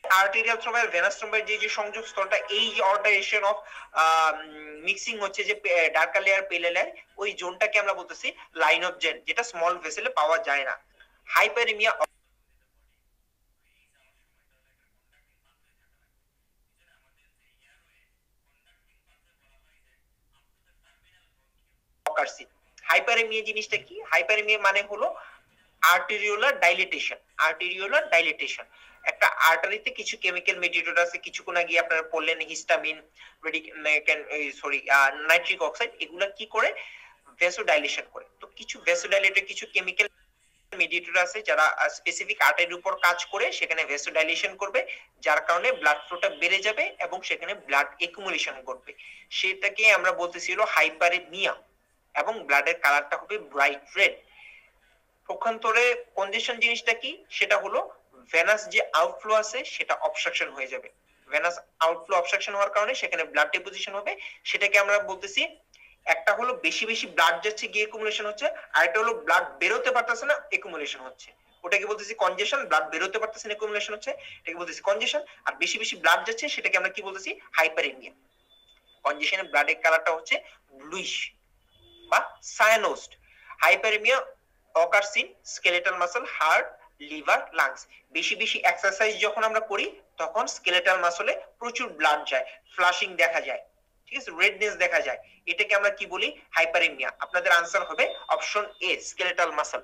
Speaker 1: আর্টেরিয়াল থ্রম্বাই আর ভেনাস থ্রম্বাই যে যে সংযোগ স্থলটা, এই যে অল্টারেশন অফ মিক্সিং হচ্ছে, যে ডার্কার লেয়ার পেলে লেয়ার, ওই জোনটাকে আমরা বলতেছি লাইন অফ জেন, যেটা স্মল ভেসেলে পাওয়া যায় না। হাইপারেমিয়া অকার্সি। হাইপারেমিয়া জিনিসটা কি? হাইপারেমিয়া মানে হলো আর্টেরিওলার ডাইলেটেশন। আর্টেরিওলার ডাইলেটেশন, একটা আর্টারিতে কিছু কেমিক্যাল মেডিয়েটর আছে, কিছুক্ষণ আগে আপনারা পড়লেন হিস্টামিন, সরি, নাইট্রিক অক্সাইড, এগুলা কি করে? ভেসোডাইলেশন করে। তো কিছু ভেসোডাইলেটর, কিছু কেমিক্যাল মেডিয়েটর আছে যারা স্পেসিফিক আর্টারির উপর কাজ করে, সেখানে ভেসোডাইলেশন করবে, যার কারণে ব্লাড ফ্লোটা বেড়ে যাবে এবং সেখানে ব্লাড একুমুলেশন করবে। সেটাকে আমরা বলতেছি হলো হাইপারেমিয়া, এবং ব্লাডের কালারটা হবে ব্রাইট রেড। পক্ষান্তরে কন্ডিশন জিনিসটা কি? সেটা হলো ভেনাস যে আউটফ্লো আছে সেটা অবস্ট্রাকশন হয়ে যাবে। ভেনাস আউটফ্লো অবস্ট্রাকশন হওয়ার কারণে সেখানে ব্লাড ডিপোজিশন হবে, সেটাকে আমরা বলতেছি, একটা হলো বেশি বেশি ব্লাড যাচ্ছে গিয়ে একুমুলেশন হচ্ছে, আর একটা হলো ব্লাড বেরোতে পারতেছে না, একুমুলেশন হচ্ছে। ওটাকে বলতেছি কনজেশন। ব্লাড বেরোতে পারতেছে না, একুমুলেশন হচ্ছে, এটাকে বলতেছি কনজেশন। আর বেশি বেশি ব্লাড যাচ্ছে সেটাকে আমরা কি বলতেছি? হাইপারেমিয়া। কনজেশনে ব্লাডের কালারটা হচ্ছে ব্লুইশ বা cyanosed. Hyperaemia occurs in skeletal muscle, heart, liver, lungs. বেশি বেশি এক্সারসাইজ যখন আমরা করি তখন স্কেলেটাল মাসলে প্রচুর ব্লাড যায়, ফ্লাশিং দেখা যায়। ঠিক আছে, রেডনেস দেখা যায়, এটাকে আমরা কি বলি? হাইপারেমিয়া। আপনাদের আনসার হবে option A, skeletal muscle.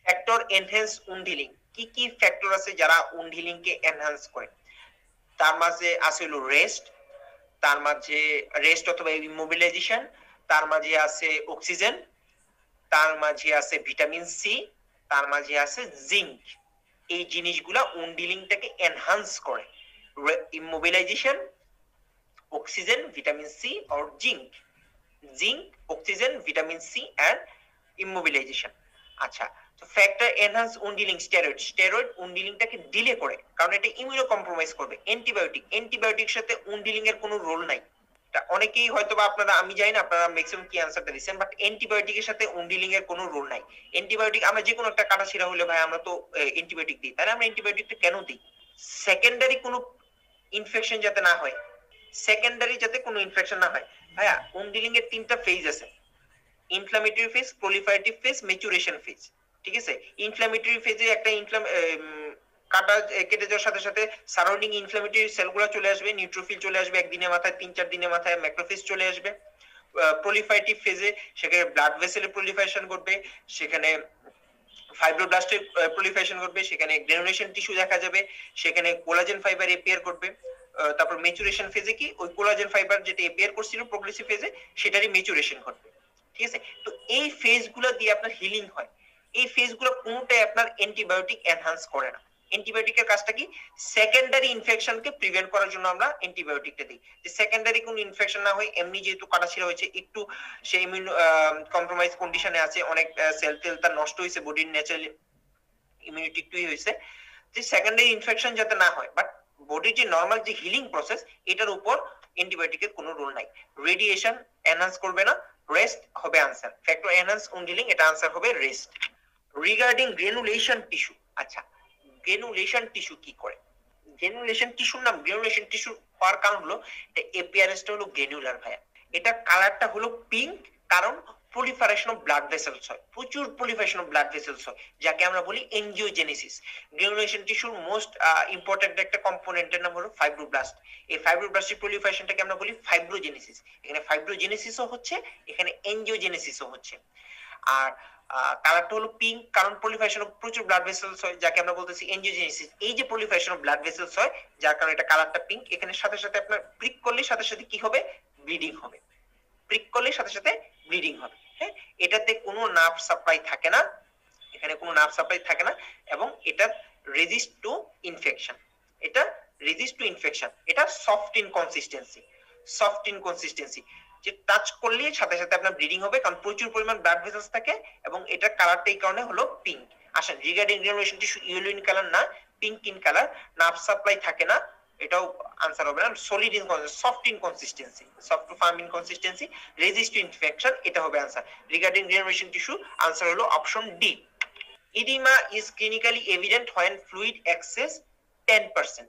Speaker 1: Factor enhance wound healing, কি কি ফ্যাক্টর আছে যারা উন্ড হিলিং কে এনহ্যান্স করে? তার মাঝে আছে হলো রেস্ট, তার মাঝে রেস্ট অথবা ইমোবিলাইজেশন, তার মাঝে আছে অক্সিজেন, তার মাঝে আছে ভিটামিন সি, তার মাঝে আছে জিঙ্ক। এই জিনিসগুলা উন্ড হিলিংটাকে এনহ্যান্স করে। ইমোবিলাইজেশন, অক্সিজেন, ভিটামিন সি और zinc. Zinc, oxygen, vitamin C and immobilisation. আচ্ছা, তো factor enhance wound healing steroid, steroid wound হিলিংটাকে ডিলে করে, কারণ এটা ইমিউনো কম্প্রোমাইজ করবে। অ্যান্টিবায়োটিক, অ্যান্টিবায়োটিকের সাথে উন্ড হিলিং এর কোনো রোল নাই। এটা অনেকেই হয়তোবা আপনারা, আমি জানি না আপনারা ম্যাক্সিমাম কি আনসারটা দিচ্ছেন, বাট অ্যান্টিবায়োটিকের সাথে উন্ড হিলিং এর কোনো রোল নাই। অ্যান্টিবায়োটিক আমরা যে কোনো একটা কাটা ছিঁড়া হলে ভাই আমরা তো অ্যান্টিবায়োটিক দিই, তাহলে আমরা অ্যান্টিবায়োটিকটা কেন দিই? সেকেন্ডারি কোনো ইনফেকশন যাতে না হয়, সেকেন্ডারি যাতে কোনো ইনফেকশন না হয়। ভাইয়া উন্ড হিলিং এর তিনটা ফেজ আছে, inflammatory phase, proliferative phase, maturation phase. ঠিক আছে, ইনফ্লামেটরি ফেজে একটা কাটা কেটে যাওয়ার সাথে সাথে সারাউন্ডিং ইনফ্লামেটরি সেলগুলো চলে আসবে, নিউট্রোফিল চলে আসবে একদিনের মাথায়, 3-4 দিনের মাথায় ম্যাক্রোফেজ চলে আসবে। প্রলিফারেটিভ ফেজে সেখানে ব্লাড ভেসেলের প্রলিফারেশন ঘটবে, সেখানে ফাইব্রোব্লাস্টের প্রলিফারেশন ঘটবে, সেখানে গ্রানুলেশন টিস্যু দেখা যাবে, সেখানে কোলাজেন ফাইবার এপিয়ার করবে। তারপর ম্যাচুরেশন ফেজে কি ওই কোলাজেন ফাইবার যেটা এপিয়ার করছিল প্রোগ্রেসিভ ফেজে, সেটারই ম্যাচুরেশন ঘটবে। ঠিক আছে, তো এই ফেজগুলো দিয়ে আপনার হিলিং হয়। এই ফেজগুলো কোনটাই আপনার অ্যান্টিবায়োটিক এনহ্যান্স করে না। অ্যান্টিবায়োটিকের কাজটা কি? সেকেন্ডারি ইনফেকশনকে প্রিভেন্ট করার জন্য আমরা অ্যান্টিবায়োটিকটা দিই, যে সেকেন্ডারি কোনো ইনফেকশন না হয়। এমনি যেহেতু কাটাছিড়া হয়েছে, একটু সে ইমিউন কম্প্রোমাইজ কন্ডিশনে আছে, অনেক সেল টেল তার নষ্ট হয়েছে, বডির ন্যাচারাল ইমিউনিটি একটুই হয়েছে, যে সেকেন্ডারি ইনফেকশন যাতে না হয়। বাট বডির যে নর্মাল যে হিলিং প্রসেস, এটার উপর অ্যান্টিবায়োটিকের কোনো রোল নাই। রেডিয়েশন এনহ্যান্স করবে না, রেস্ট হবে answer. Factor enhance wound healing, এটা আনসার হবে রেস্ট। রিগার্ডিং গ্রেনুলেশন টিস্যু, আচ্ছা গ্রেনুলেশন টিস্যু কি করে? গ্রেনুলেশন টিস্যুর নাম গ্রেনুলেশন টিস্যু হওয়ার কারণ হলো এটা এপিয়ারেন্সটা হলো গ্রেনুলার ভাইয়া। এটা কালারটা হলো পিঙ্ক, কারণ proliferation of blood vessels হয়, প্রচুর proliferation of blood vessels হয়, যাকে আমরা বলি এনজিওজেনেসিস। গ্রেনুলেশন টিস্যুর মোস্ট ইম্পর্টেন্ট একটা কম্পোনেন্টের নাম হলো ফাইব্রোব্লাস্ট। এই ফাইব্রোব্লাস্টের proliferationটাকে আমরা বলি ফাইব্রোজেনেসিস। এখানে ফাইব্রোজেনেসিসও হচ্ছে, এখানে এনজিওজেনেসিসও হচ্ছে। আর কালারটা হলো পিঙ্ক, কারণ proliferation of প্রচুর ব্লাড ভেসেলস হয়, যাকে আমরা বলতেছি এনজিওজেনেসিস। এই যে proliferation of blood vessels হয়, যার কারণে এটা কালারটা পিঙ্ক। এখানে সাথে সাথে আপনার প্রিক করলে সাথে সাথে কি হবে? ব্লিডিং হবে। প্রিক করলে সাথে সাথে ব্লিডিং হবে। হ্যাঁ, এটাতে কোনো নার্ভ সাপ্লাই থাকে না, এখানে কোনো নার্ভ সাপ্লাই থাকে না, এবং এটা রেজিস্ট টু ইনফেকশন। এটা রেজিস্ট টু ইনফেকশন। এটা soft in consistency, soft in consistency, যে টাচ করলে সাথে সাথে আপনার ব্লিডিং হবে, কারণ প্রচুর পরিমাণ ব্লাড ভেসেলস থাকে, এবং এটা কালারটা এই কারণে হলো পিঙ্ক। আসেন, regarding granulation tissue yellow in colour না, pink in colour, nerve supply থাকে না, এটাও আনসার হবে না। Solid in, soft in consistency, soft to firm in consistency, resist to infection, এটা হবে answer. Regarding granulation tissue answer হলো option D. Oedema is clinically evident when fluid excess 10%।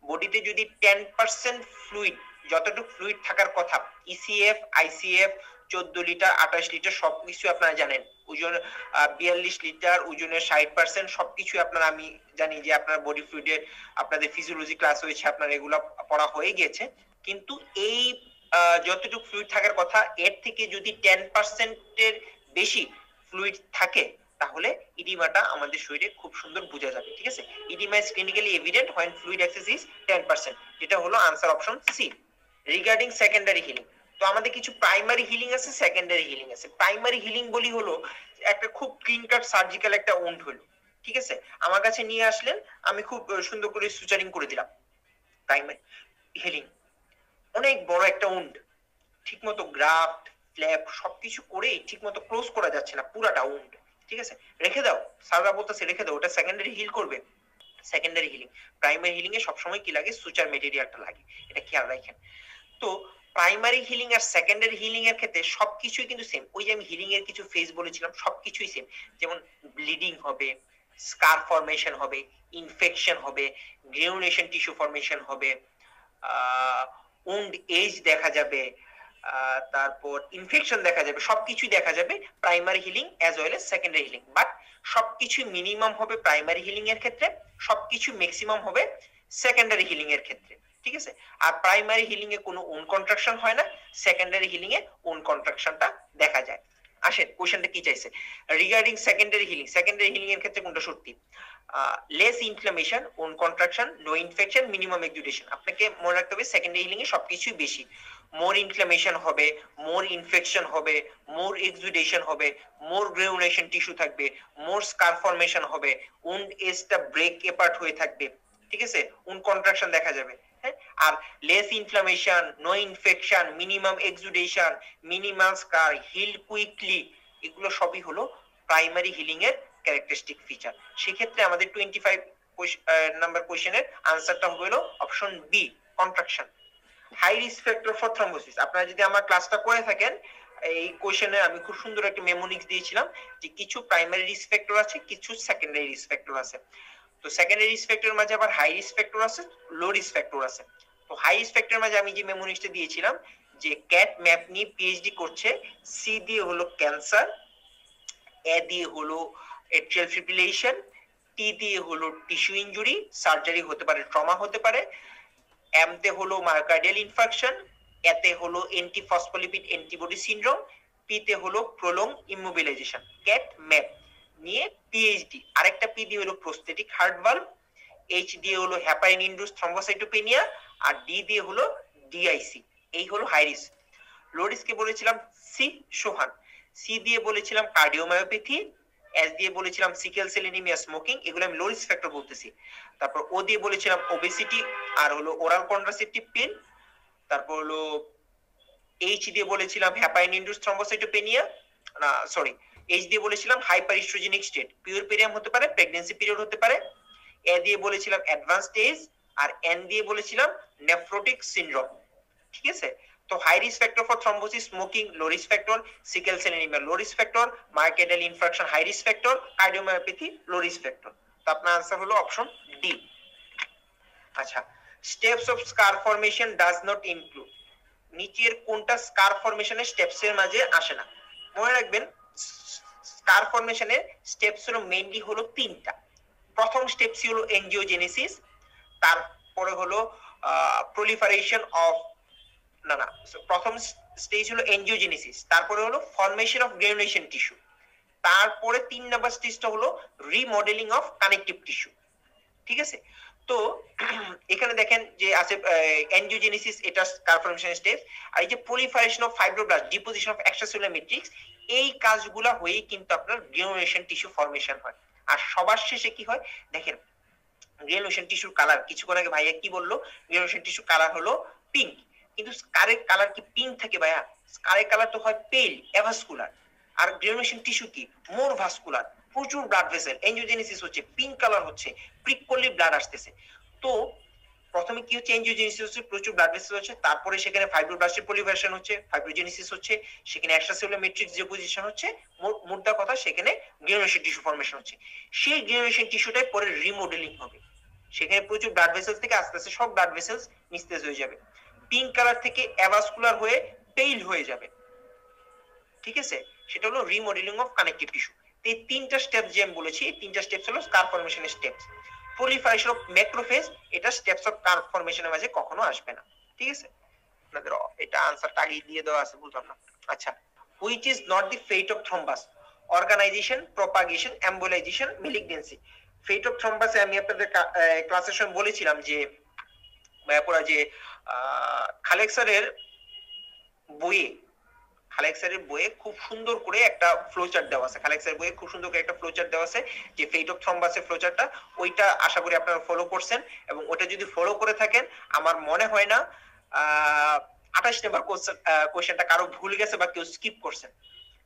Speaker 1: বডিতে যদি 10% ফ্লুইড, যতটুকু ফ্লুইড থাকার কথা, ইসিএফ, আইসিএফ 14 লিটার, 28 লিটার সবকিছু আপনারা জানেন, ওজন 42 লিটার, ওজনের 60%, সবকিছু আপনারা, আমি জানি যে আপনার বডি ফ্লুইডে আপনাদের ফিজিওলজি ক্লাস হয়েছে, আপনার এগুলো পড়া হয়ে গিয়েছে। কিন্তু এই যতটুকু ফ্লুইড থাকার কথা, এর থেকে যদি 10% এর বেশি ফ্লুইড থাকে, তাহলে ইডিমাটা আমাদের শরীরে খুব সুন্দর বোঝা যাবে। ঠিক আছে, oedema is clinically evident when fluid excess is 10%, যেটা হলো answer option C. Regarding secondary healing, তো আমাদের কিছু প্রাইমারি হিলিং আছে, সেকেন্ডারি হিলিং আছে। প্রাইমারি হিলিং বলি হলো একটা খুব ক্লিন কাট সার্জিক্যাল একটা উন্ড হলো, ঠিক আছে, আমার কাছে নিয়ে আসলেন, আমি খুব সুন্দর করে সুচারিং করে দিলাম। প্রাইমারি হিলিং অনেক বড় একটা উন্ড, ঠিকমতো গ্রাফট, ফ্ল্যাপ সবকিছু করে ঠিকমতো ক্লোজ করা যাচ্ছে না পুরাটা উন্ড, ঠিক আছে, রেখে দাও, স্যাররা বলতেছে রেখে দাও, ওটা সেকেন্ডারি হিল করবে। সেকেন্ডারি হিলিং, প্রাইমারি হিলিং এ সবসময় কি লাগে? সুচার মেটেরিয়ালটা লাগে, এটা খেয়াল রাখেন। তো প্রাইমারি হিলিং আর সেকেন্ডারি হিলিং এর ক্ষেত্রে সবকিছুই কিন্তু সেম। ওই যে আমি হিলিং এর কিছু ফেজ বলেছিলাম, সবকিছুই সেম। যেমন ব্লিডিং হবে, স্কার ফরমেশন হবে, ইনফেকশন হবে, গ্রেনুলেশন টিস্যু ফরমেশন হবে, উন্ড এজ দেখা যাবে, তারপর ইনফেকশন দেখা যাবে, সবকিছুই দেখা যাবে primary healing as well as secondary healing. But সবকিছু মিনিমাম হবে প্রাইমারি হিলিং এর ক্ষেত্রে, সবকিছু ম্যাক্সিমাম হবে সেকেন্ডারি হিলিং এর ক্ষেত্রে। ঠিক আছে। আর প্রাইমারি হিলিং এ কোনো ওন কন্ট্রাকশন হয় না, সেকেন্ডারি হিলিং এ ওন কন্ট্রাকশনটা দেখা যায়। আসেন কোশ্চেনটা কি চাইছে regarding secondary healing. Secondary healing এর ক্ষেত্রে কোনটা সত্যি? Less inflammation, wound contraction, no infection, minimum exudation. আপনাকে মনে রাখতে হবে সেকেন্ডারি হিলিং এ সবকিছুই বেশি। মোর ইনফ্লামেশন হবে, মোর ইনফেকশন হবে, মোর এক্সুডেশন হবে, মোর গ্রেনুলেশন টিস্যু থাকবে, মোর স্কার ফরমেশন হবে, উন্ড এজটা ব্রেক এপার্ট হয়ে থাকবে, ঠিক আছে, উন্ড কন্ট্রাকশন দেখা যাবে। হ্যাঁ, আর less inflammation, no infection, minimum exudation, minimal scar, heal quickly, এগুলো সবই হলো প্রাইমারি হিলিং এর ক্যারেক্টারিস্টিক ফিচার। সেক্ষেত্রে আমাদের 25 নাম্বার কোশ্চেনের আনসারটা হলো option B, contraction. High risk factor for thrombosis, আপনারা যদি আমার ক্লাসটা করে থাকেন এই কোশ্চেনে আমি খুব সুন্দর একটা মেমোনিক্স দিয়েছিলাম যে কিছু প্রাইমারি রিস্ক ফ্যাক্টর আছে, কিছু সেকেন্ডারি রিস্ক ফ্যাক্টর আছে। তো সেকেন্ডারি রিস্ক ফ্যাক্টরের মাঝে আবার হাই রিস্ক ফ্যাক্টর আছে, লো রিস্ক ফ্যাক্টর আছে। তো হাই রিস্ক ফ্যাক্টরের মাঝে আমি যে মেমোনিক্সটা দিয়েছিলাম যে ক্যাট ম্যাপ নিয়ে পিএইচডি করছে, সি দিয়ে হলো ক্যান্সার, এ দিয়ে হলো এট্রিয়াল ফিব্রিলেশন, টি দিয়ে হলো টিস্যু ইনজুরি, সার্জারি হতে পারে, ট্রমা হতে পারে, এম তে হলো মায়োকার্ডিয়াল ইনফার্কশন, এতে হলো অ্যান্টিফসফোলিপিড অ্যান্টিবডি সিনড্রোম, পি তে হলো প্রলং ইমোবিলাইজেশন। ক্যাট ম্যাপ নিয়ে পিএইচডি। আরেকটা পি দিয়ে হলো প্রস্থেটিক হার্ট ভালভ, এইচ দিয়ে হলো হেপারিন ইনডিউসড থ্রম্বোসাইটোপেনিয়া, আর ডি দিয়ে হলো ডিআইসি। এই হলো হাই রিস্ক। লো রিস্কে বলেছিলাম সি সোহান, সি দিয়ে বলেছিলাম কার্ডিওমায়োপ্যাথি, এস দিয়ে বলেছিলাম সিকেল সেল এনিমিয়া, স্মোকিং, এগুলো আমি লো রিস্ক ফ্যাক্টর বলতেছি। তারপর ও দিয়ে বলেছিলাম ওবেসিটি আর হলো ওরাল কন্ট্রাসেপটিভ পিল। তারপর হলো এইচ দিয়ে বলেছিলাম হেপারিন ইনডিউসড থ্রম্বোসাইটোপেনিয়া, না সরি, এইচ দিয়ে বলেছিলাম হাইপার ইস্ট্রোজেনিক স্টেট, পিউরপেরিয়াম হতে পারে, প্রেগন্যান্সি পিরিয়ড হতে পারে। এ দিয়ে বলেছিলাম অ্যাডভান্স স্টেজ, আর এন দিয়ে বলেছিলাম নেফ্রোটিক সিনড্রোম। ঠিক আছে। তো high risk factor for thrombosis, smoking low risk factor, sickle cell anaemia low risk factor, myocardial infarction high risk factor, cardiomyopathy low risk factor. তো আপনার आंसर হলো অপশন ডি। আচ্ছা, steps of scar formation does not include, নিচের কোনটা স্কার ফরমেশনের steps এর মাঝে আসে না? মনে রাখবেন স্কার ফরমেশনের স্টেপস হলো মেইনলি হলো তিনটা। প্রথম স্টেপস হলো এনজিওজেনেসিস, তারপরে হলো প্রলিফারেশন অফ, না না, প্রথম স্টেজ হলো এনজিওজেনেসিস, তারপরে হলো ফরমেশন অফ গ্রানুলেশন টিস্যু, তারপরে 3 নাম্বার স্টেজটা হলো রিমডেলিং অফ কানেকটিভ টিস্যু। ঠিক আছে। তো এখানে দেখেন যে আছে এনজিওজেনেসিস, এটা স্কার ফরমেশন স্টেপ, আর এই যে proliferation of fibroblast, deposition of extracellular matrix, এই কাজগুলা হয়েই কিন্তু আপনার গ্রানুলেশন টিস্যু ফরমেশন হয়। আর সবার শেষে কি হয় দেখেন, গ্রানুলেশন টিস্যুর কালার, কিছুক্ষণ আগে ভাইয়া কি বললো, গ্রানুলেশন টিস্যুর কালার হলো পিঙ্ক, কিন্তু স্কারের কালার কি পিঙ্ক থাকে ভাইয়া? স্কারের কালার তো হয় পেল এভাসকুলার। আর গ্রানুলেশন টিস্যু কি মোর ভাস্কুলার, প্রচুর ব্লাড ভেসেল, এনজিওজেনেসিস হচ্ছে, পিঙ্ক কালার হচ্ছে, প্রিক করলে ব্লাড আসতেছে। তো প্রথমে কি হচ্ছে, এনজিওজেনেসিস হচ্ছে, প্রচুর ব্লাড ভেসেল হচ্ছে, তারপরে সেখানে ফাইব্রোব্লাস্টের প্রলিফারেশন হচ্ছে, ফাইব্রোজেনেসিস হচ্ছে, সেখানে এক্সট্রাসেলুলার ম্যাট্রিক্স ডিপোজিশন হচ্ছে, মোদ্দা কথা সেখানে গ্রানুলেশন টিস্যু ফরমেশন হচ্ছে। সেই গ্রানুলেশন টিস্যুটাই পরে রিমডেলিং হবে, সেখানে প্রচুর ব্লাড ভেসেলস থেকে আস্তে আস্তে সব ব্লাড ভেসেলস নিস্তেজ হয়ে যাবে, পিঙ্ক কালার থেকে অ্যাভাসকুলার হয়ে পেইল হয়ে যাবে। ঠিক আছে, সেটা হলো রিমডেলিং অফ কানেকটিভ টিস্যু। এই তিনটা স্টেপ যে আমি বলেছি, এই তিনটা স্টেপস হলো স্কার ফরমেশনের স্টেপস। প্রলিফারেশন অফ ম্যাক্রোফেজ, এটা স্টেপস অফ স্কার ফরমেশনের মাঝে কখনো আসবে না। ঠিক আছে, আপনাদের এটা আনসারটা আগে দিয়ে দেওয়া আছে, বুঝলাম না। আচ্ছা, which is not the fate of thrombus? Organisation, propagation, embolisation, malignancy. Fate of থ্রম্বাসে আমি আপনাদের ক্লাসের সময় বলেছিলাম যে ভাইয়াপুরা যে খালেক স্যারের বইয়ে, খালেক স্যারের বইয়ে খুব সুন্দর করে একটা ফ্লোচার্ট দেওয়া আছে, খালেক স্যারের বইয়ে খুব সুন্দর করে একটা ফ্লোচার্ট দেওয়া আছে যে ফেট অফ থ্রম্বাসের ফ্লোচার্টটা, ওইটা আশা করি আপনারা ফলো করছেন, এবং ওটা যদি ফলো করে থাকেন আমার মনে হয় না 28 নম্বর কোশ্চেনটা কারো ভুল গেছে বা কেউ স্কিপ করছেন।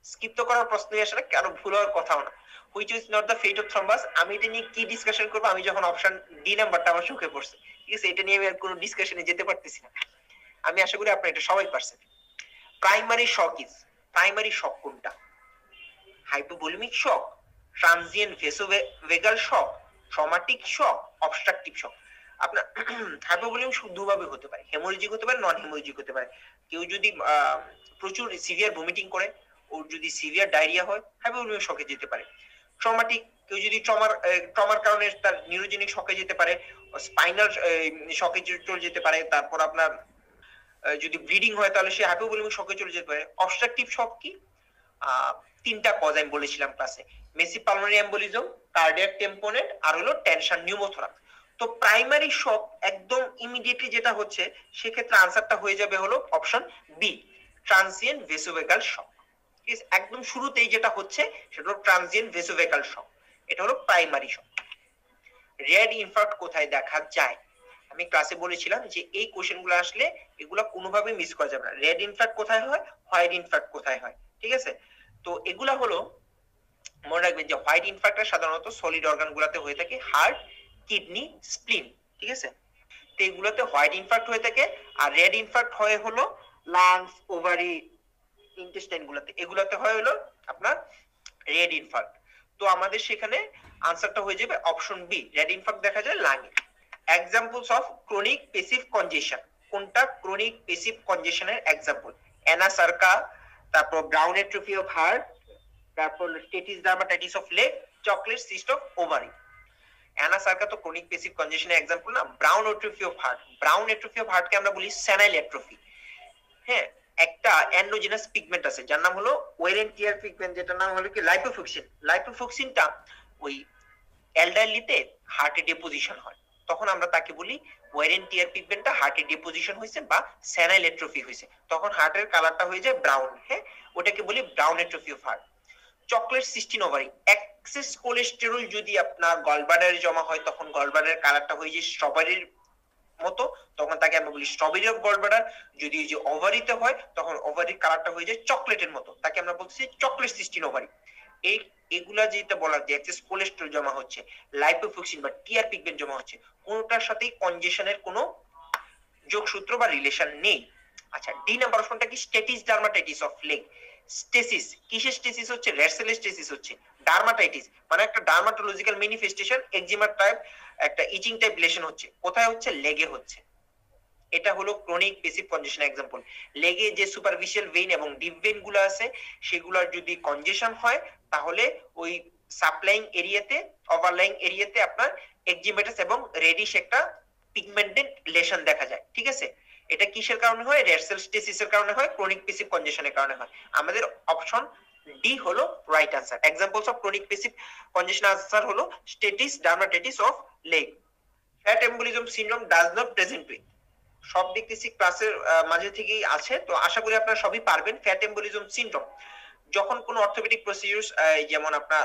Speaker 1: স্কিপ তো করার প্রশ্নই আসে না, কারো ভুল হওয়ার কথাও না। Which is not the fate of thrombus, আমি এটা নিয়ে কি ডিসকাশন করবো, আমি যখন অপশন ডি নাম্বারটা আমার চোখে পড়ছে, ঠিক আছে, এটা নিয়ে আমি আর কোনো ডিসকাশনে যেতে পারতেছি না। আমি আশা করি আপনারা এটা সবাই পারছেন। প্রাইমারি শক ইজ, প্রাইমারি শক কোনটা? হাইপোভলিমিক শক, ট্রানজিয়েন্ট ভেসোভেগাল শক, ট্রমাটিক শক, অবস্ট্রাকটিভ শক। আপনার হাইপোভলিমিক শক দুভাবে হতে পারে, হেমোরেজিক হতে পারে, নন হেমোরেজিক হতে পারে। কেউ যদি প্রচুর সিভিয়ার ভমিটিং করে, ওর যদি সিভিয়ার ডায়রিয়া হয়, হাইপোভলিমিক শকে যেতে পারে। ট্রমাটিক কেউ যদি ট্রমার কারণে তার নিউরোজেনিক শকে যেতে পারে, স্পাইনাল শকে চলে যেতে পারে, তারপর আপনার যদি ব্লিডিং হয় তাহলে সে হাইপোভলিমিক শকে চলে যেতে পারে। অবস্ট্রাকটিভ শক কি? তিনটা কজ আমি বলেছিলাম ক্লাসে, massive pulmonary embolism, cardiac tamponade, আর হলো টেনশন নিউমোথোরাক্স। তো প্রাইমারি শক একদম ইমিডিয়েটলি যেটা হচ্ছে, সেক্ষেত্রে আনসারটা হয়ে যাবে হলো option B, transient vasovagal shock. একদম শুরুতেই যেটা হচ্ছে সেটা হলো ট্রানজিয়েন্ট ভেসোভেগাল শক, এটা হলো প্রাইমারি শক। রেড ইনফার্ক্ট কোথায় দেখা যায়? আমি ক্লাসে বলেছিলাম যে এই কোশ্চেন গুলো আসলে এগুলো কোনোভাবে মিস করা যাবে না। রেড ইনফার্ক্ট কোথায় হয়, হোয়াইট ইনফার্ক্ট কোথায় হয়, ঠিক আছে? তো এগুলা হলো মনে রাখবেন যে হোয়াইট ইনফার্ক্টটা সাধারণত সলিড অর্গান গুলাতে হয়ে থাকে, হার্ট, কিডনি, স্প্লিন, ঠিক আছে? তো এগুলোতে হোয়াইট ইনফার্ক্ট হয়ে থাকে, আর রেড ইনফার্ক্ট হয় হলো লাংস, ওভারি, ইন্টেস্টাইন গুলাতে, এগুলোতে হয় হলো আপনার রেড ইনফার্ক্ট। তো আমাদের সেখানে আনসারটা হয়ে যাবে অপশন বি, রেড ইনফার্ক্ট দেখা যায় লাংয়ে। Examples of chronic passive congestion, কোনটা ক্রনিক পেসিভ কনজেশনের এক্সাম্পল? অ্যানাসার্কা, তারপর ব্রাউন এট্রফি অফ হার্ট, তারপর stasis dermatitis of leg, chocolate cyst of ovary. Anasarca তো ক্রনিক পেসিভ কনজেশনের এক্সাম্পল না। Brown atrophy of heart, brown atrophy of হার্টকে আমরা বলি সেনাইল এট্রফি। হ্যাঁ, একটা এন্ডোজেনাস পিগমেন্ট আছে যার নাম হলো ওয়ার এন্ড টিয়ার পিগমেন্ট, যেটার নাম হলো কি লাইপোফ্লুক্সিন। লাইপোফ্লুক্সিনটা ওই এলডারলিতে হার্টে ডিপোজিশন হয়, তখন আমরা তাকে বলি ওয়ার এন্ড টিয়ার পিগমেন্টটা হার্টে ডিপোজিশন হয়েছে বা সেনাইল এট্রফি হয়েছে, তখন হার্টের কালারটা হয়ে যায় ব্রাউন। হ্যাঁ, ওটাকে বলি brown atrophy of heart. Chocolate cyst in ovary, excess cholesterol যদি আপনার গলব্লাডারে জমা হয়, তখন গলব্লাডারের কালারটা হয়ে যায় স্ট্রবেরির মতো, তখন তাকে আমরা বলি স্ট্রবেরি অফ গলব্লাডার। যদি যে ওভারিতে হয়, তখন ওভারির কালারটা হয়ে যায় চকলেটের মতো, তাকে আমরা বলতেছি চকলেট সিস্টিন ওভারি। এই এগুলা যেটা বলা যে এক্সেস কোলেস্টেরল জমা হচ্ছে, লাইপোফ্লুক্সিন বা টিয়ার পিগমেন্ট জমা হচ্ছে, কোনটার সাথেই কনজেশনের কোনো যোগসূত্র বা রিলেশন নেই। আচ্ছা, ডি নাম্বার অপশনটা কি? স্টেটিস ডার্মাটাইটিস অফ লেগ। স্টেসিস, কিসের স্টেসিস হচ্ছে? রেড সেলের স্টেসিস হচ্ছে। ডার্মাটাইটিস মানে একটা ডার্মাটোলজিক্যাল ম্যানিফেস্টেশন, এক্সিমা টাইপ, একটা ইচিং টাইপ লেশন হচ্ছে, কোথায় হচ্ছে? লেগে হচ্ছে। এটা হলো ক্রনিক পেসিভ কনজেশন এক্সাম্পল। লেগে যে সুপারফিশিয়াল ভেইন এবং ডিপ ভেইন গুলো আছে, সেগুলোর যদি কনজেশন হয়, তাহলে ওই সাপ্লাইং এরিয়াতে, ওভারলাইং এরিয়াতে আপনার এক্সিমেটাস এবং রেডিশ একটা পিগমেন্টেড লেশন দেখা যায়, ঠিক আছে? এটা কিসের কারণে হয়? রেড সেল স্টেসিসের কারণে হয়, ক্রনিক পেসিভ কনজেশনের কারণে হয়। আমাদের অপশন ডি হলো right answer. Examples of chronic passive congestion answer হলো stasis dermatitis of leg. Fat embolism syndrome does not present with, সব দেখতেছি ক্লাসের মাঝে থেকেই আছে, তো আশা করি আপনারা সবই পারবেন। ফ্যাট এম্বোলিজম সিনড্রোম যখন কোনো অর্থোপেডিক প্রসিডিউরস, যেমন আপনার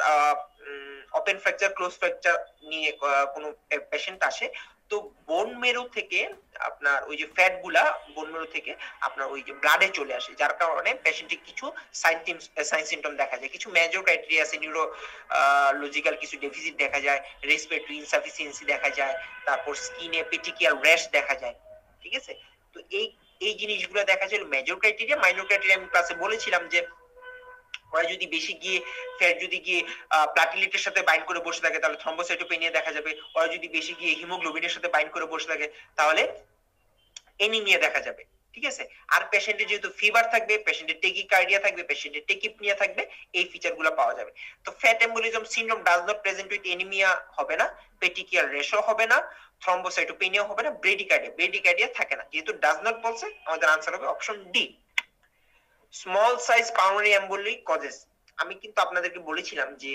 Speaker 1: ওপেন ফ্র্যাকচার, ক্লোজ ফ্র্যাকচার নিয়ে কোনো পেশেন্ট আসে, তো বোন মেরু থেকে আপনার ওই যে ফ্যাট গুলা বোন মেরু থেকে আপনার ওই যে ব্লাডে চলে আসে, যার কারণে পেশেন্টের কিছু সাইন সিমটম দেখা যায়, কিছু মেজর ক্রাইটেরিয়া আছে, নিউরোলজিক্যাল কিছু ডেফিসিট দেখা যায়, রেসপিরেটরি ইনসাফিসিয়েন্সি দেখা যায়, তারপর স্কিনে পেটিকিয়াল র্যাশ দেখা যায়, ঠিক আছে? তো এই জিনিসগুলো দেখা যায় মেজর ক্রাইটেরিয়া। মাইনর ক্রাইটেরিয়া আমি ক্লাসে বলেছিলাম যে ওরা যদি বেশি গিয়ে ফ্যাট যদি গিয়ে প্লাটিলেটের সাথে বাইন্ড করে বসে থাকে, তাহলে থ্রম্বোসাইটোপেনিয়া দেখা যাবে। ওরা যদি বেশি গিয়ে হিমোগ্লোবিনের সাথে বাইন্ড করে বসে থাকে, তাহলে এনিমিয়া দেখা যাবে, ঠিক আছে? আর পেশেন্টের যেহেতু ফিভার থাকবে, পেশেন্টের টেকিকার্ডিয়া থাকবে, পেশেন্টের টেকিপনিয়া থাকবে, এই ফিচারগুলো পাওয়া যাবে। তো fat embolism syndrome does not present with anaemia হবে না, পেটিকিয়াল রেশো হবে না, থ্রম্বোসাইটোপেনিয়া হবে না, ব্রেডিকার্ডিয়া থাকে না। যেহেতু ডাজ নট বলছে, আমাদের আনসার হবে option D. Small size pulmonary emboli causes, আমি কিন্তু আপনাদেরকে বলেছিলাম যে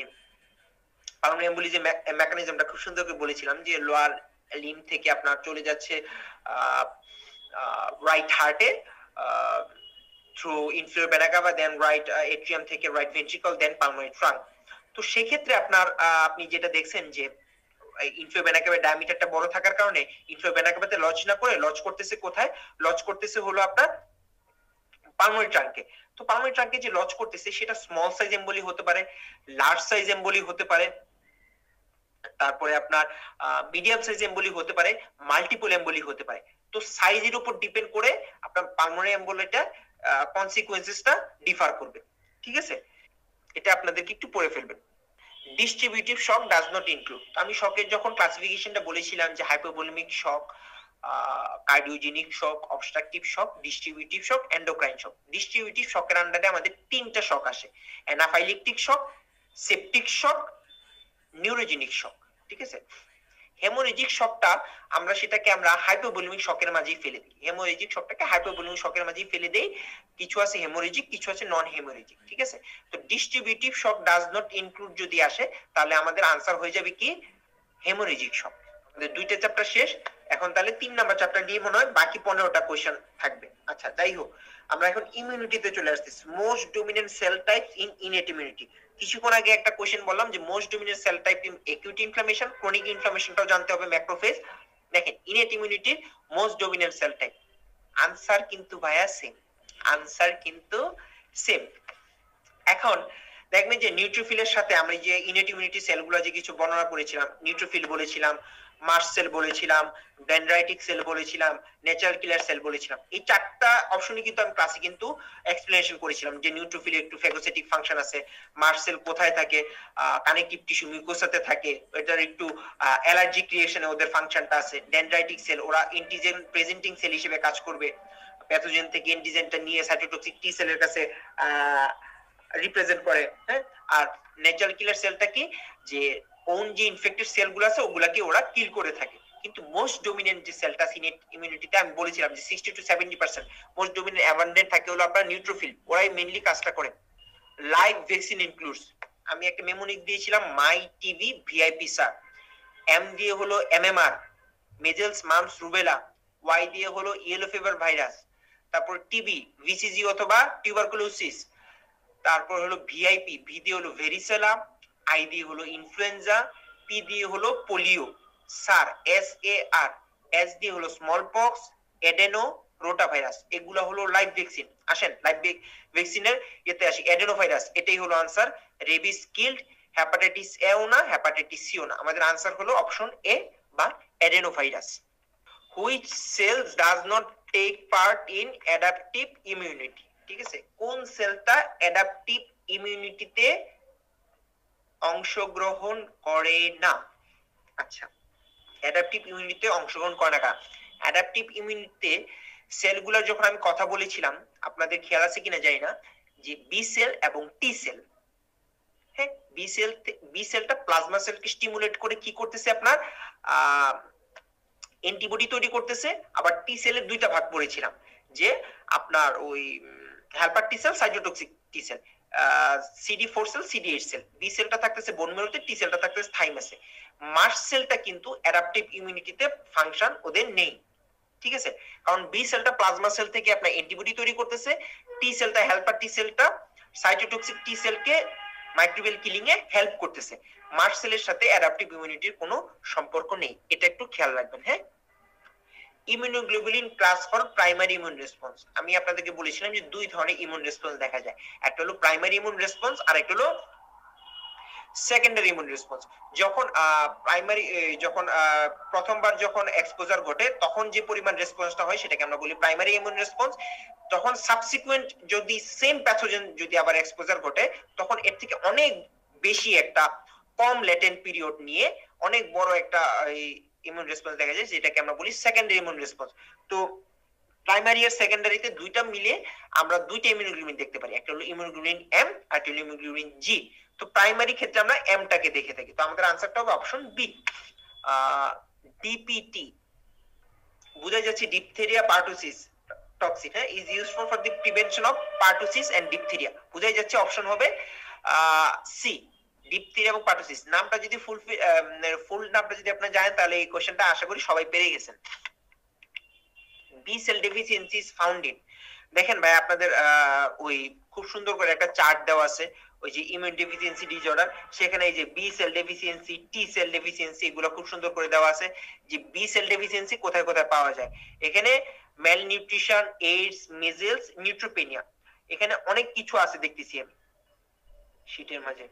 Speaker 1: পালমোনারি এম্বোলি যে মেকানিজমটা খুব সুন্দর করে বলেছিলাম, যে লোয়ার লিম্ব থেকে আপনার চলে যাচ্ছে রাইট হার্টে through inferior vena cava, then right atrium থেকে right ventricle, then pulmonary trunk. তো সেই ক্ষেত্রে আপনার আপনি যেটা দেখছেন যে ইনফিরিয়র ভেনা কাভার ডায়ামিটারটা বড় থাকার কারণে ইনফিরিয়র ভেনা কাভাতে লজ না করে লজ করতেছে কোথায়? লজ করতেছে হলো আপনার পালমোনারি ট্রাঙ্কে। তো পালমোনারি ট্রাঙ্কে যে লজ করতেছে সেটা স্মল সাইজ এম্বোলি হতে পারে, লার্জ সাইজ এম্বোলি হতে পারে, তারপরে আপনার মিডিয়াম সাইজ এম্বোলি হতে পারে, মাল্টিপল এম্বোলি হতে পারে। তো সাইজের উপর ডিপেন্ড করে আপনার পালমোনারি এম্বোলিটা কনসিকুয়েন্সেসটা ডিফার করবে, ঠিক আছে? এটা আপনাদেরকে একটু পড়ে ফেলবেন। Distributive shock does not include, আমি শকের যখন ক্লাসিফিকেশনটা বলেছিলাম যে হাইপোভলিমিক শক, কার্ডিওজেনিক শক, অবস্ট্রাকটিভ শক, ডিস্ট্রিবিউটিভ শক, এন্ডোক্রাইন শক। ডিস্ট্রিবিউটিভ শকের আন্ডারে আমাদের তিনটা শক আসে, অ্যানাফাইলেকটিক শক, সেপটিক শক, নিউরোজেনিক শক, ঠিক আছে। হেমোরেজিক শকটা আমরা হাইপোভলিমিক শকের মাঝেই ফেলে দিই, হেমোরেজিক শকটাকে হাইপোভলিমিক শকের মাঝেই ফেলে দেই। কিছু আছে হেমোরেজিক, কিছু আছে নন হেমোরেজিক, ঠিক আছে। তো distributive shock does not include যদি আসে, তাহলে আমাদের আনসার হয়ে যাবে কি হেমোরেজিক শক। আমাদের দুইটা চ্যাপ্টার শেষ, এখন তাহলে 3 নাম্বার চ্যাপ্টার দিয়ে মনে হয় বাকি 15টা কোশ্চেন থাকবে। আচ্ছা যাই হোক, আমরা এখন ইমিউনিটিতে চলে আসতেছি। Most dominant cell type in innate immunity. কিছুক্ষণ আগে একটা কোশ্চেন বললাম যে most dominant cell type in acute inflammation, chronic ইনফ্লামেশনটাও জানতে হবে, ম্যাক্রোফেজ। দেখেন ইনেট ইমিউনিটির most dominant cell type, answer কিন্তু ভাইয়া সেম, আনসার কিন্তু সেম। এখন দেখবেন যে নিউট্রোফিলের সাথে আমরা যে ইনেট ইমিউনিটি সেলগুলো যে কিছু বর্ণনা করেছিলাম, নিউট্রোফিল বলেছিলাম, মাস্ট সেল বলেছিলাম, ডেনড্রাইটিক সেল বলেছিলাম, ন্যাচারাল কিলার সেল বলেছিলাম। এই চারটা অপশনই কিন্তু আমি ক্লাসে কিন্তু এক্সপ্লেনেশন করেছিলাম যে নিউট্রোফিলে একটু ফ্যাগোসাইটিক ফাংশন আছে, মাস্ট সেল কোথায় থাকে, কানেকটিভ টিস্যু মিউকোসাতে থাকে, এটার একটু অ্যালার্জিক রিঅ্যাকশনে ওদের ফাংশনটা আছে। ডেনড্রাইটিক সেল ওরা অ্যান্টিজেন প্রেজেন্টিং সেল হিসেবে কাজ করবে, প্যাথোজেন থেকে অ্যান্টিজেনটা নিয়ে সাইটোটক্সিক টি সেলের কাছে রিপ্রেজেন্ট করে, হ্যাঁ। আর ন্যাচারাল কিলার সেলটা কি, যে ওন যে ইনফেক্টেড সেলগুলো আছে ওগুলাকে ওরা কিল করে থাকে। কিন্তু মোস্ট ডমিনেন্ট যে সেলটা ইনেট ইমিউনিটিতে আমি বলেছিলাম যে 60 to 70% মোস্ট ডমিনেন্ট অ্যাবান্ডেন্ট থাকে হলো আপনার নিউট্রোফিল, ওরাই মেইনলি কাজটা করে। লাইভ ভ্যাকসিন ইনক্লুডস, আমি একটা মেমোনিক দিয়েছিলাম মাই টিভি ভিআইপি স্যার। এম দিয়ে হলো এমএমআর, মেজেলস মামস রুবেলা। ওয়াই দিয়ে হলো ইয়েলো ফিভার ভাইরাস। তারপর টিবি ভিসিজি অথবা টিউবারকুলোসিস। তারপর হলো ভিআইপি, ভি দিয়ে হলো ভেরিসেলা, আই দিয়ে হলো ইনফ্লুয়েঞ্জা, পি দিয়ে হলো polio, SARS S A R, S দিয়ে হলো smallpox, adeno, rota virus. এগুলা হলো লাইভ ভ্যাকসিন। আসেন লাইভ ভ্যাকসিনের এতে আসি, এডেনো ভাইরাস এটাই হলো answer. Rabies killed, hepatitis A ও না, হেপাটাইটিস সি ও না। আমাদের আনসার হলো অপশন এ বা adeno virus. Which cells does not take part in adaptive immunity, ঠিক আছে। কোন সেলটা অ্যাডাপটিভ ইমিউনিটিতে অংশগ্রহণ করে না? আচ্ছা, অ্যাডাপটিভ ইমিউনিটিতে অংশগ্রহণ করে না কারা? অ্যাডাপটিভ ইমিউনিটিতে সেলগুলো যখন আমি কথা বলেছিলাম, আপনাদের খেয়াল আছে কিনা জানি না, যে বি সেল এবং টি সেল, হ্যাঁ। বি সেলটা প্লাজমা সেলকে স্টিমুলেট করে কি করতেছে আপনার অ্যান্টিবডি তৈরি করতেছে। আবার টি সেলের দুইটা ভাগ পড়েছিলাম, যে আপনার ওই helper T cell, cytotoxic T cell, CD4 cell, CD8 cell. B সেলটা থাকতেছে বোন মেরুতে, টি সেলটা থাকতেছে থাইমাসে। মাস্ট সেলটা কিন্তু অ্যাডাপটিভ ইমিউনিটিতে ফাংশন ওদের নেই, ঠিক আছে। কারণ বি সেলটা প্লাজমা সেল থেকে আপনার অ্যান্টিবডি তৈরি করতেছে, টি সেলটা হেল্পার টি সেলটা সাইটোটক্সিক টি সেলকে মাইক্রোবিয়াল কিলিং এ হেল্প করতেছে। মাস্ট সেলের সাথে অ্যাডাপটিভ ইমিউনিটির কোনো সম্পর্ক নেই, এটা একটু খেয়াল রাখবেন, হ্যাঁ। Immunoglobulin class for primary immune response. আমি আপনাদেরকে বলেছিলাম যে দুই ধরনের ইমিউন রেসপন্স দেখা যায়, একটা হলো প্রাইমারি ইমিউন রেসপন্স আর একটা হলো সেকেন্ডারি ইমিউন রেসপন্স। যখন প্রাইমারি যখন প্রথমবার যখন এক্সপোজার ঘটে তখন যে পরিমাণ রেসপন্সটা হয় সেটাকে আমরা বলি প্রাইমারি ইমিউন রেসপন্স। তখন সাবসিকুয়েন্ট যদি সেম প্যাথোজেন যদি আবার এক্সপোজার ঘটে, তখন এর থেকে অনেক বেশি একটা কম লেটেন্ট পিরিয়ড নিয়ে অনেক বড় একটা ইমিউন রেসপন্স দেখা যায়, যেটাকে আমরা বলি সেকেন্ডারি ইমিউন রেসপন্স। তো প্রাইমারি আর সেকেন্ডারিতে দুইটা মিলে আমরা দুইটা ইমিউনোগ্লোবিন দেখতে পারি, একটা হলো ইমিউনোগ্লোবিন এম আর একটা হলো ইমিউনোগ্লোবিন জি। তো প্রাইমারি ক্ষেত্রে আমরা এমটাকে দেখে থাকি, তো আমাদের আনসারটা হবে অপশন বি, ডিপিটি। বুঝা যাচ্ছে ডিপথেরিয়া পার্টুসিস টক্সিন, হ্যাঁ, is useful for the prevention of pertussis and diphtheria. বুঝাই যাচ্ছে অপশন হবে সি, ডিপথেরিয়া এবং পার্টুসিস। নামটা যদি ফুল নামটা যদি আপনি জানেন তাহলে এই কোশ্চেনটা আশা করি সবাই পেরে গেছেন। B cell deficiency is found in, দেখেন ভাই আপনাদের ওই খুব সুন্দর করে একটা চার্ট দেওয়া আছে, ওই যে ইমিউন ডেফিসিয়েন্সি ডিসঅর্ডার, সেখানে এই যে B cell deficiency, T cell deficiency এগুলো খুব সুন্দর করে দেওয়া আছে যে বি সেল ডেফিসিয়েন্সি কোথায় কোথায় পাওয়া যায়। এখানে ম্যাল নিউট্রিশন, এইডস, মিজেলস, নিউট্রোপেনিয়া, এখানে অনেক কিছু আছে দেখতেছি আমি শীটের মাঝে।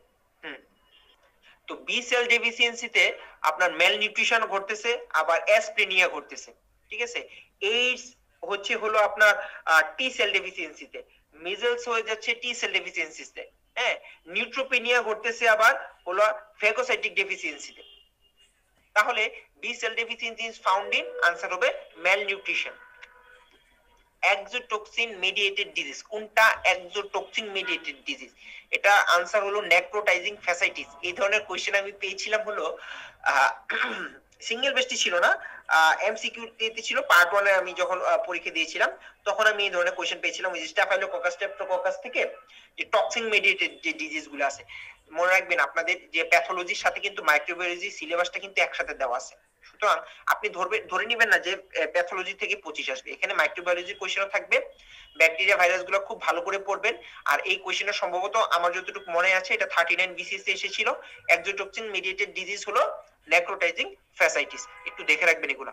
Speaker 1: তো বি সেল ডেফিসিয়েন্সিতে আপনার ম্যাল নিউট্রিশন ঘটতেছে, আবার অ্যাসপ্লেনিয়া ঘটতেছে, ঠিক আছে। এইডস হলো আপনার টি সেল ডেফিসিয়েন্সিতে, মিজেলস হয়ে যাচ্ছে টি সেল ডেফিসিয়েন্সিতে, হ্যাঁ। নিউট্রোপেনিয়া ঘটতেছে আবার হলো ফ্যাগোসাইটিক ডেফিসিয়েন্সিতে। তাহলে B cell deficiency is found in, answer হবে malnutrition. Exotoxin mediated disease. কোনটা এক্সোটক্সিন মেডিয়েটেড ডিজিজ? এটা আনসার হলো নেক্রোটাইজিং ফ্যাসাইটিস। এই ধরনের কোশ্চেন আমি পেয়েছিলাম হলো সিঙ্গেল বেস্টই ছিল না, এমসিকিউ তে ছিল, পার্ট 1 এ আমি যখন পরীক্ষা দিয়েছিলাম তখন আমি এই ধরনের কোশ্চেন পেয়েছিলাম ওই স্টাফাইলোকোকাস স্ট্রেপ্টোকোকাস থেকে, যে টক্সিন মেডিয়েটেড যে ডিজিজ গুলো আছে। মনে রাখবেন আপনাদের যে প্যাথোলজির সাথে কিন্তু মাইক্রোবায়োলজি সিলেবাসটা কিন্তু একসাথে দেওয়া আছে, সুতরাং আপনি ধরে নেবেন না যে প্যাথোলজি থেকে 25 আসবে। এখানে মাইক্রোবায়োলজির কোশ্চেনও থাকবে, ব্যাকটেরিয়া ভাইরাস গুলো খুব ভালো করে পড়বেন। আর এই কোশ্চেনটা সম্ভবত আমার যতটুকু মনে আছে এটা 39 বিসিএস এ এসেছিল। এক্সোটক্সিন মেডিয়েটেড ডিজিজ হলো নেক্রোটাইজিং ফ্যাসাইটিস, একটু দেখে রাখবেন এগুলো।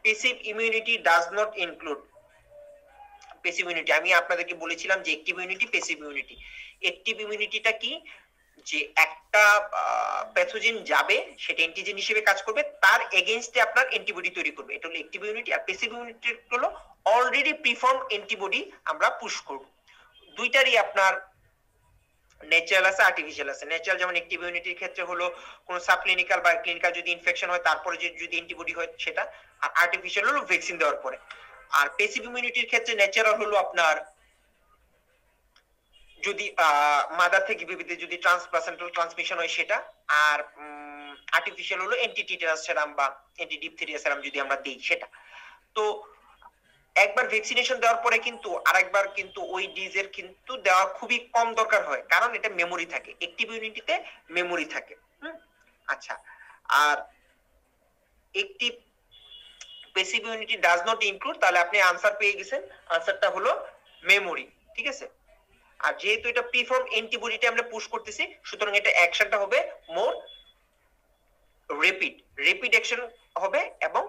Speaker 1: Passive immunity does not include. Passive immunity আমি আপনাদেরকে বলেছিলাম যে active immunity, passive immunity. Active ইমিউনিটিটা কি? যে একটা প্যাথোজেন যাবে, সেটা অ্যান্টিজেন হিসেবে কাজ করবে, তার এগেইনস্টে আপনার অ্যান্টিবডি তৈরি করবে, এটা হলো অ্যাক্টিভ ইমিউনিটি। আর প্যাসিভ ইমিউনিটি হলো অলরেডি প্রিফর্ম অ্যান্টিবডি আমরা পুশ করব। দুইটারই আপনার ন্যাচারাল আছে, আর্টিফিশিয়াল আছে। ন্যাচারাল যেমন অ্যাক্টিভ ইমিউনিটির ক্ষেত্রে হলো কোন সাবক্লিনিক্যাল বা ক্লিনিক্যাল যদি ইনফেকশন হয় তারপরে যদি অ্যান্টিবডি হয় সেটা, আর আর্টিফিশিয়াল হলো ভ্যাকসিন দেওয়ার পরে। আর প্যাসিভ ইমিউনিটির ক্ষেত্রে ন্যাচারাল হলো আপনার যদি মাদার থেকে বেবিতে যদি ট্রান্সপ্লাসেন্টাল ট্রান্সমিশন হয় সেটা, আর আর্টিফিশিয়াল হলো অ্যান্টি টিটানাস সেরাম বা অ্যান্টি ডিপথেরিয়া সেরাম যদি আমরা দেই সেটা। তো একবার ভ্যাকসিনেশন দেওয়ার পরে কিন্তু আরেকবার কিন্তু ওই ডিজের কিন্তু দেওয়া খুবই কম দরকার হয়, কারণ এটা মেমোরি থাকে, অ্যাক্টিভ ইমিউনিটিতে মেমোরি থাকে। আচ্ছা, আর active passive immunity does not include, তাহলে আপনি আনসার পেয়ে গেছেন, আনসারটা হলো মেমোরি। ঠিক আছে, আর যেহেতু এটা প্রিফর্ম অ্যান্টিবডিটা আমরা পুশ করতেছি, সুতরাং এটা অ্যাকশনটা হবে মোর রেপিড অ্যাকশন হবে এবং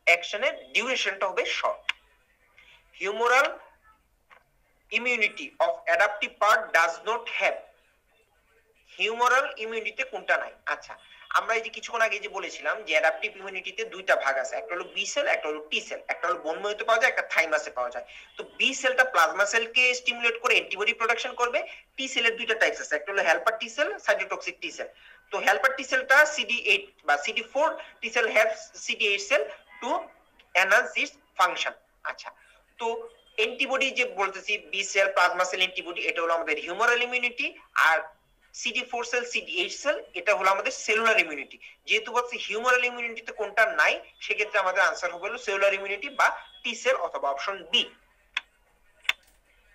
Speaker 1: অ্যাকশনের ডিউরেশনটা হবে short. Humoral immunity of adaptive part does not have. Humoral ইমিউনিটিতে কোনটা নাই? আচ্ছা, আমরা এই যে কিছুক্ষণ আগে যে বলেছিলাম যে অ্যাডাপটিভ ইমিউনিটিতে দুইটা ভাগ আছে, একটা হলো বি সেল, একটা হলো টি সেল। একটা হলো বোন ম্যারোতে পাওয়া যায়, একটা থাইমাসে পাওয়া যায়। তো বি সেলটা প্লাজমা সেলকে স্টিমুলেট করে অ্যান্টিবডি প্রোডাকশন করবে। টি সেলের দুইটা টাইপস আছে, একটা হলো helper T cell, cytotoxic T cell. তো হেল্পার টি সেলটা CD8 বা CD4 T cell helps CD8 cell to enhance its function. আচ্ছা, তো অ্যান্টিবডি যে বলতেছি B cell, plasma cell, antibody, এটা হলো আমাদের হিউমারাল ইমিউনিটি। আর CD4 সেল, CD8 সেল, এটা হলো আমাদের সেলুলার ইমিউনিটি। যেহেতু বলছি হিউমারাল ইমিউনিটিতে কোনটা নাই, সেক্ষেত্রে আমাদের আনসার হবে হলো সেলুলার ইমিউনিটি বা টি সেল অথবা অপশন বি।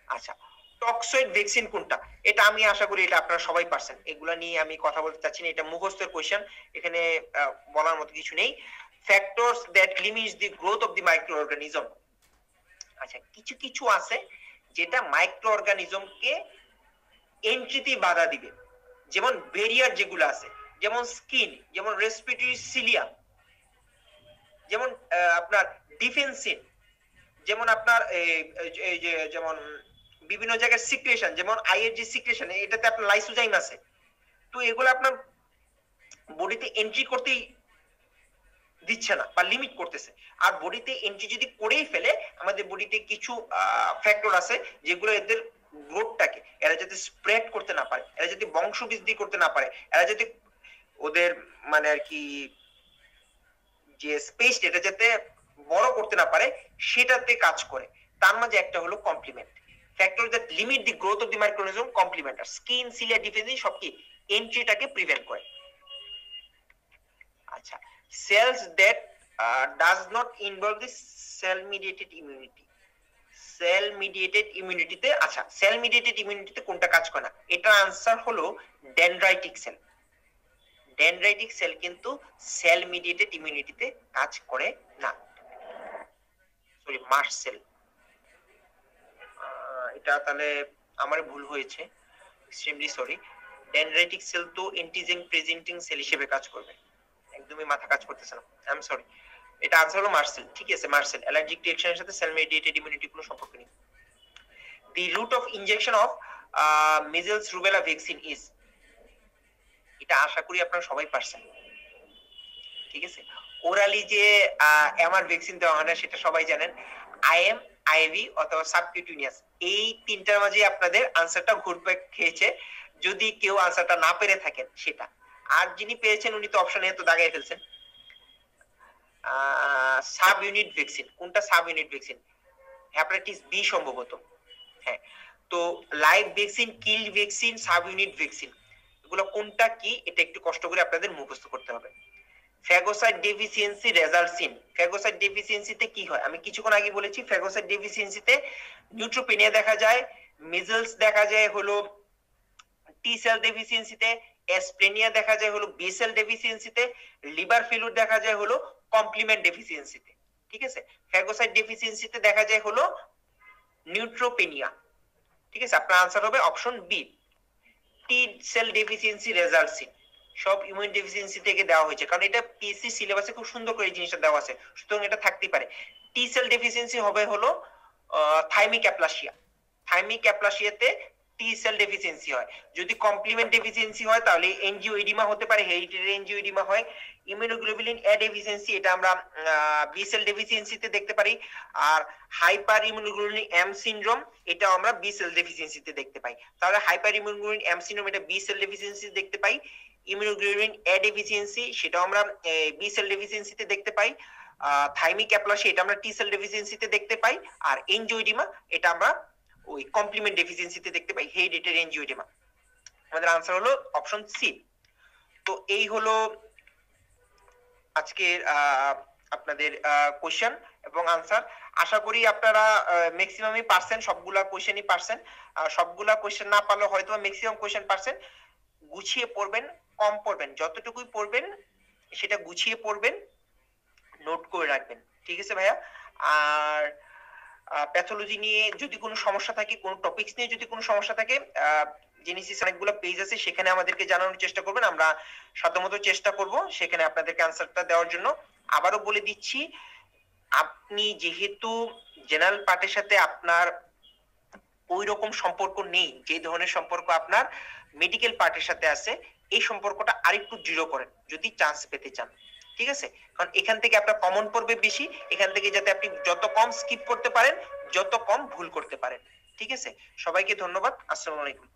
Speaker 1: আচ্ছা, টক্সয়েড ভ্যাকসিন কোনটা? এটা আমি আশা করি এটা আপনারা সবাই পারছেন, এগুলা নিয়ে আমি কথা বলতে চাচ্ছি না, এটা মুখস্থের কোশ্চেন, এখানে বলার মতো কিছু নেই। Factors that limits the growth of the micro organism. আচ্ছা, কিছু কিছু আছে যেটা মাইক্রো অর্গানিজমকে এন্ট্রিতে বাধা দিবে, যেমন ব্যারিয়ার যেগুলো আছে, যেমন স্কিন, যেমন রেসপিরেটরি সিলিয়া, যেমন আপনার ডিফেন্সিন, যেমন আপনার এই যে যেমন বিভিন্ন জায়গায় সিক্রেশন, যেমন আইয়ের যে সিক্রেশন, এটাতে আপনার লাইসোজাইম আছে। তো এগুলো আপনার বডিতে এন্ট্রি করতেই দিচ্ছে না বা লিমিট করতেছে। আর বডিতে এন্ট্রি যদি করেই ফেলে, আমাদের বডিতে কিছু ফ্যাক্টর আছে যেগুলো এদের গ্রোথটাকে এরা যাতে স্প্রেড করতে না পারে, এরা যাতে বংশ বৃদ্ধি করতে না পারে, এরা যাতে ওদের মানে আর কি যে স্পেস এটা যাতে বড় করতে না পারে, সেটাতে কাজ করে। তার মাঝে একটা হলো complement factor that limit the growth of the microorganism. Complement আর স্কিন, সিলিয়া, ডিফেন্সিন সব কি এন্ট্রিটাকে প্রিভেন্ট করে। আচ্ছা, cells that does not involve the cell mediated immunity। Cell mediated ইমিউনিটিতে, আচ্ছা সেল মিডিয়েটেড ইমিউনিটিতে কোনটা কাজ করে না? এটা আনসার হলো ডেনড্রাইটিক সেল। ডেনড্রাইটিক সেল কিন্তু সেল মিডিয়েটেড ইমিউনিটিতে কাজ করে না। সরি, মাস্ট সেল, এটা তাহলে আমার ভুল হয়েছে, এক্সট্রিমলি সরি। ডেনড্রাইটিক সেল তো অ্যান্টিজেন প্রেজেন্টিং সেল হিসেবে কাজ করবে, একদমই মাথা কাজ করতেছে না, আই এম সরি। এটা আনসার হলো মার্সেল। ঠিক আছে, মার্সেল। অ্যালার্জিক রিঅ্যাকশনের সাথে সেল মিডিয়েটেড ইমিউনিটি কোনো সম্পর্ক নেই। The route of injection of measles rubella vaccine is. এটা আশা করি আপনারা সবাই পারছেন। ঠিক আছে, ওরালি যে এমআর ভ্যাকসিন দেওয়া হয় না সেটা সবাই জানেন, আইএম, আইভি অথবা সাবকিউটিনিয়াস, এই তিনটার মাঝে আপনাদের আনসারটা ঘুরপাক খেয়েছে, যদি কেউ আনসারটা না পেরে থাকেন সেটা। আর যিনি পেয়েছেন উনি তো অপশন এ তো দাগাই ফেলছেন। সাব ইউনিট ভ্যাকসিন, কোনটা subunit vaccine? Hepatitis B সম্ভবত। হ্যাঁ, তো live vaccine, kill vaccine, subunit vaccine, এগুলো কোনটা কি এটা একটু কষ্ট করে আপনাদের মুখস্থ করতে হবে। ফ্যাগোসাইট ডেফিসিয়েন্সি রেজাল্টস ফ্যাগোসাইট ডেফিসিয়েন্সিতে কি হয়? আমি কিছুক্ষণ আগে বলেছি ফ্যাগোসাইট ডেফিসিয়েন্সিতে নিউট্রোপেনিয়া দেখা যায়, মিজলস দেখা যায় হলো টি সেল ডেফিসিয়েন্সিতে, অ্যাসপ্লেনিয়া দেখা যায় হলো বি সেল ডেফিসিয়েন্সিতে, লিভার ফেলুর দেখা যায় হলো কমপ্লিমেন্ট ডেফিসিয়েন্সিতে। ঠিক আছে, ফ্যাগোসাইট ডেফিসিয়েন্সিতে দেখা যায় হলো নিউট্রোপেনিয়া। ঠিক আছে, আপনার আনসার হবে option B. T cell deficiency results সব ইমিউন ডেফিসিয়েন্সি থেকে দেওয়া হয়েছে, কারণ এটা পিএসসি সিলেবাসে খুব সুন্দর করে এই জিনিসটা দেওয়া আছে, সুতরাং এটা থাকতেই পারে। টি সেল ডেফিসিয়েন্সি হবে হলো থাইমিক অ্যাপ্লাসিয়া। থাইমিক অ্যাপ্লাসিয়াতে টি সেল ডেফিসিয়েন্সি হয়। যদি কমপ্লিমেন্ট ডেফিসিয়েন্সি হয় তাহলে এনজিওইডিমা হতে পারে, হেরিডিটারি এনজিওইডিমা হয়। ইমিউনোগ্লোবুলিন এ ডেফিসিয়েন্সি এটা আমরা বি সেল ডেফিসিয়েন্সিতে দেখতে পারি। আর হাইপার ইমিউনোগ্লোবুলিন এম সিনড্রোম এটা আমরা বি সেল ডেফিসিয়েন্সিতে দেখতে পাই। তাহলে হাইপার ইমিউনোগ্লোবুলিন এম সিনড্রোম এটা বি সেল ডেফিসিয়েন্সিতে দেখতে পাই। ইমিউনোগ্লোবুলিন এ ডেফিসিয়েন্সি সেটাও আমরা বি সেল ডেফিসিয়েন্সিতে দেখতে পাই। থাইমিক অ্যাপ্লাসিয়া এটা আমরা টি সেল ডেফিসিয়েন্সিতে দেখতে পাই। আর এনজিওইডিমা এটা আমরা ওই কমপ্লিমেন্ট ডেফিসিয়েন্সিতে দেখতে পাই, হেরিডিটারি এনজিওইডিমা। আমাদের আনসার হলো অপশন সি। তো এই হলো আজকের আপনাদের কোশ্চেন এবং আনসার। আশা করি আপনারা ম্যাক্সিমামই পারছেন, সবগুলা কোশ্চেনই পারছেন। সবগুলা কোশ্চেন না পারলেও হয়তো ম্যাক্সিমাম কোশ্চেন পারছেন। গুছিয়ে পড়বেন, কম পড়বেন, যতটুকুই পড়বেন সেটা গুছিয়ে পড়বেন, নোট করে রাখবেন। ঠিক আছে ভাইয়া? আর প্যাথোলজি নিয়ে যদি কোনো সমস্যা থাকে, কোনো টপিকস নিয়ে যদি কোনো সমস্যা থাকে, জেনেসিস অনেকগুলো পেজ আছে, সেখানে আমাদেরকে জানানোর চেষ্টা করবেন, আমরা সাধ্যমতো চেষ্টা করব সেখানে আপনাদেরকে আনসারটা দেওয়ার জন্য। আবারও বলে দিচ্ছি, আপনি যেহেতু জেনারেল পার্টের সাথে আপনার ওই রকম সম্পর্ক নেই, যে ধরনের সম্পর্ক আপনার মেডিকেল পার্টের সাথে আছে, এই সম্পর্কটা আরেকটু দৃঢ় করেন যদি চান্স পেতে চান। ঠিক আছে, কারণ এখান থেকে আপনার কমন পড়বে বেশি, এখান থেকে যাতে আপনি যত কম স্কিপ করতে পারেন, যত কম ভুল করতে পারেন। ঠিক আছে, সবাইকে ধন্যবাদ। আসসালামু আলাইকুম।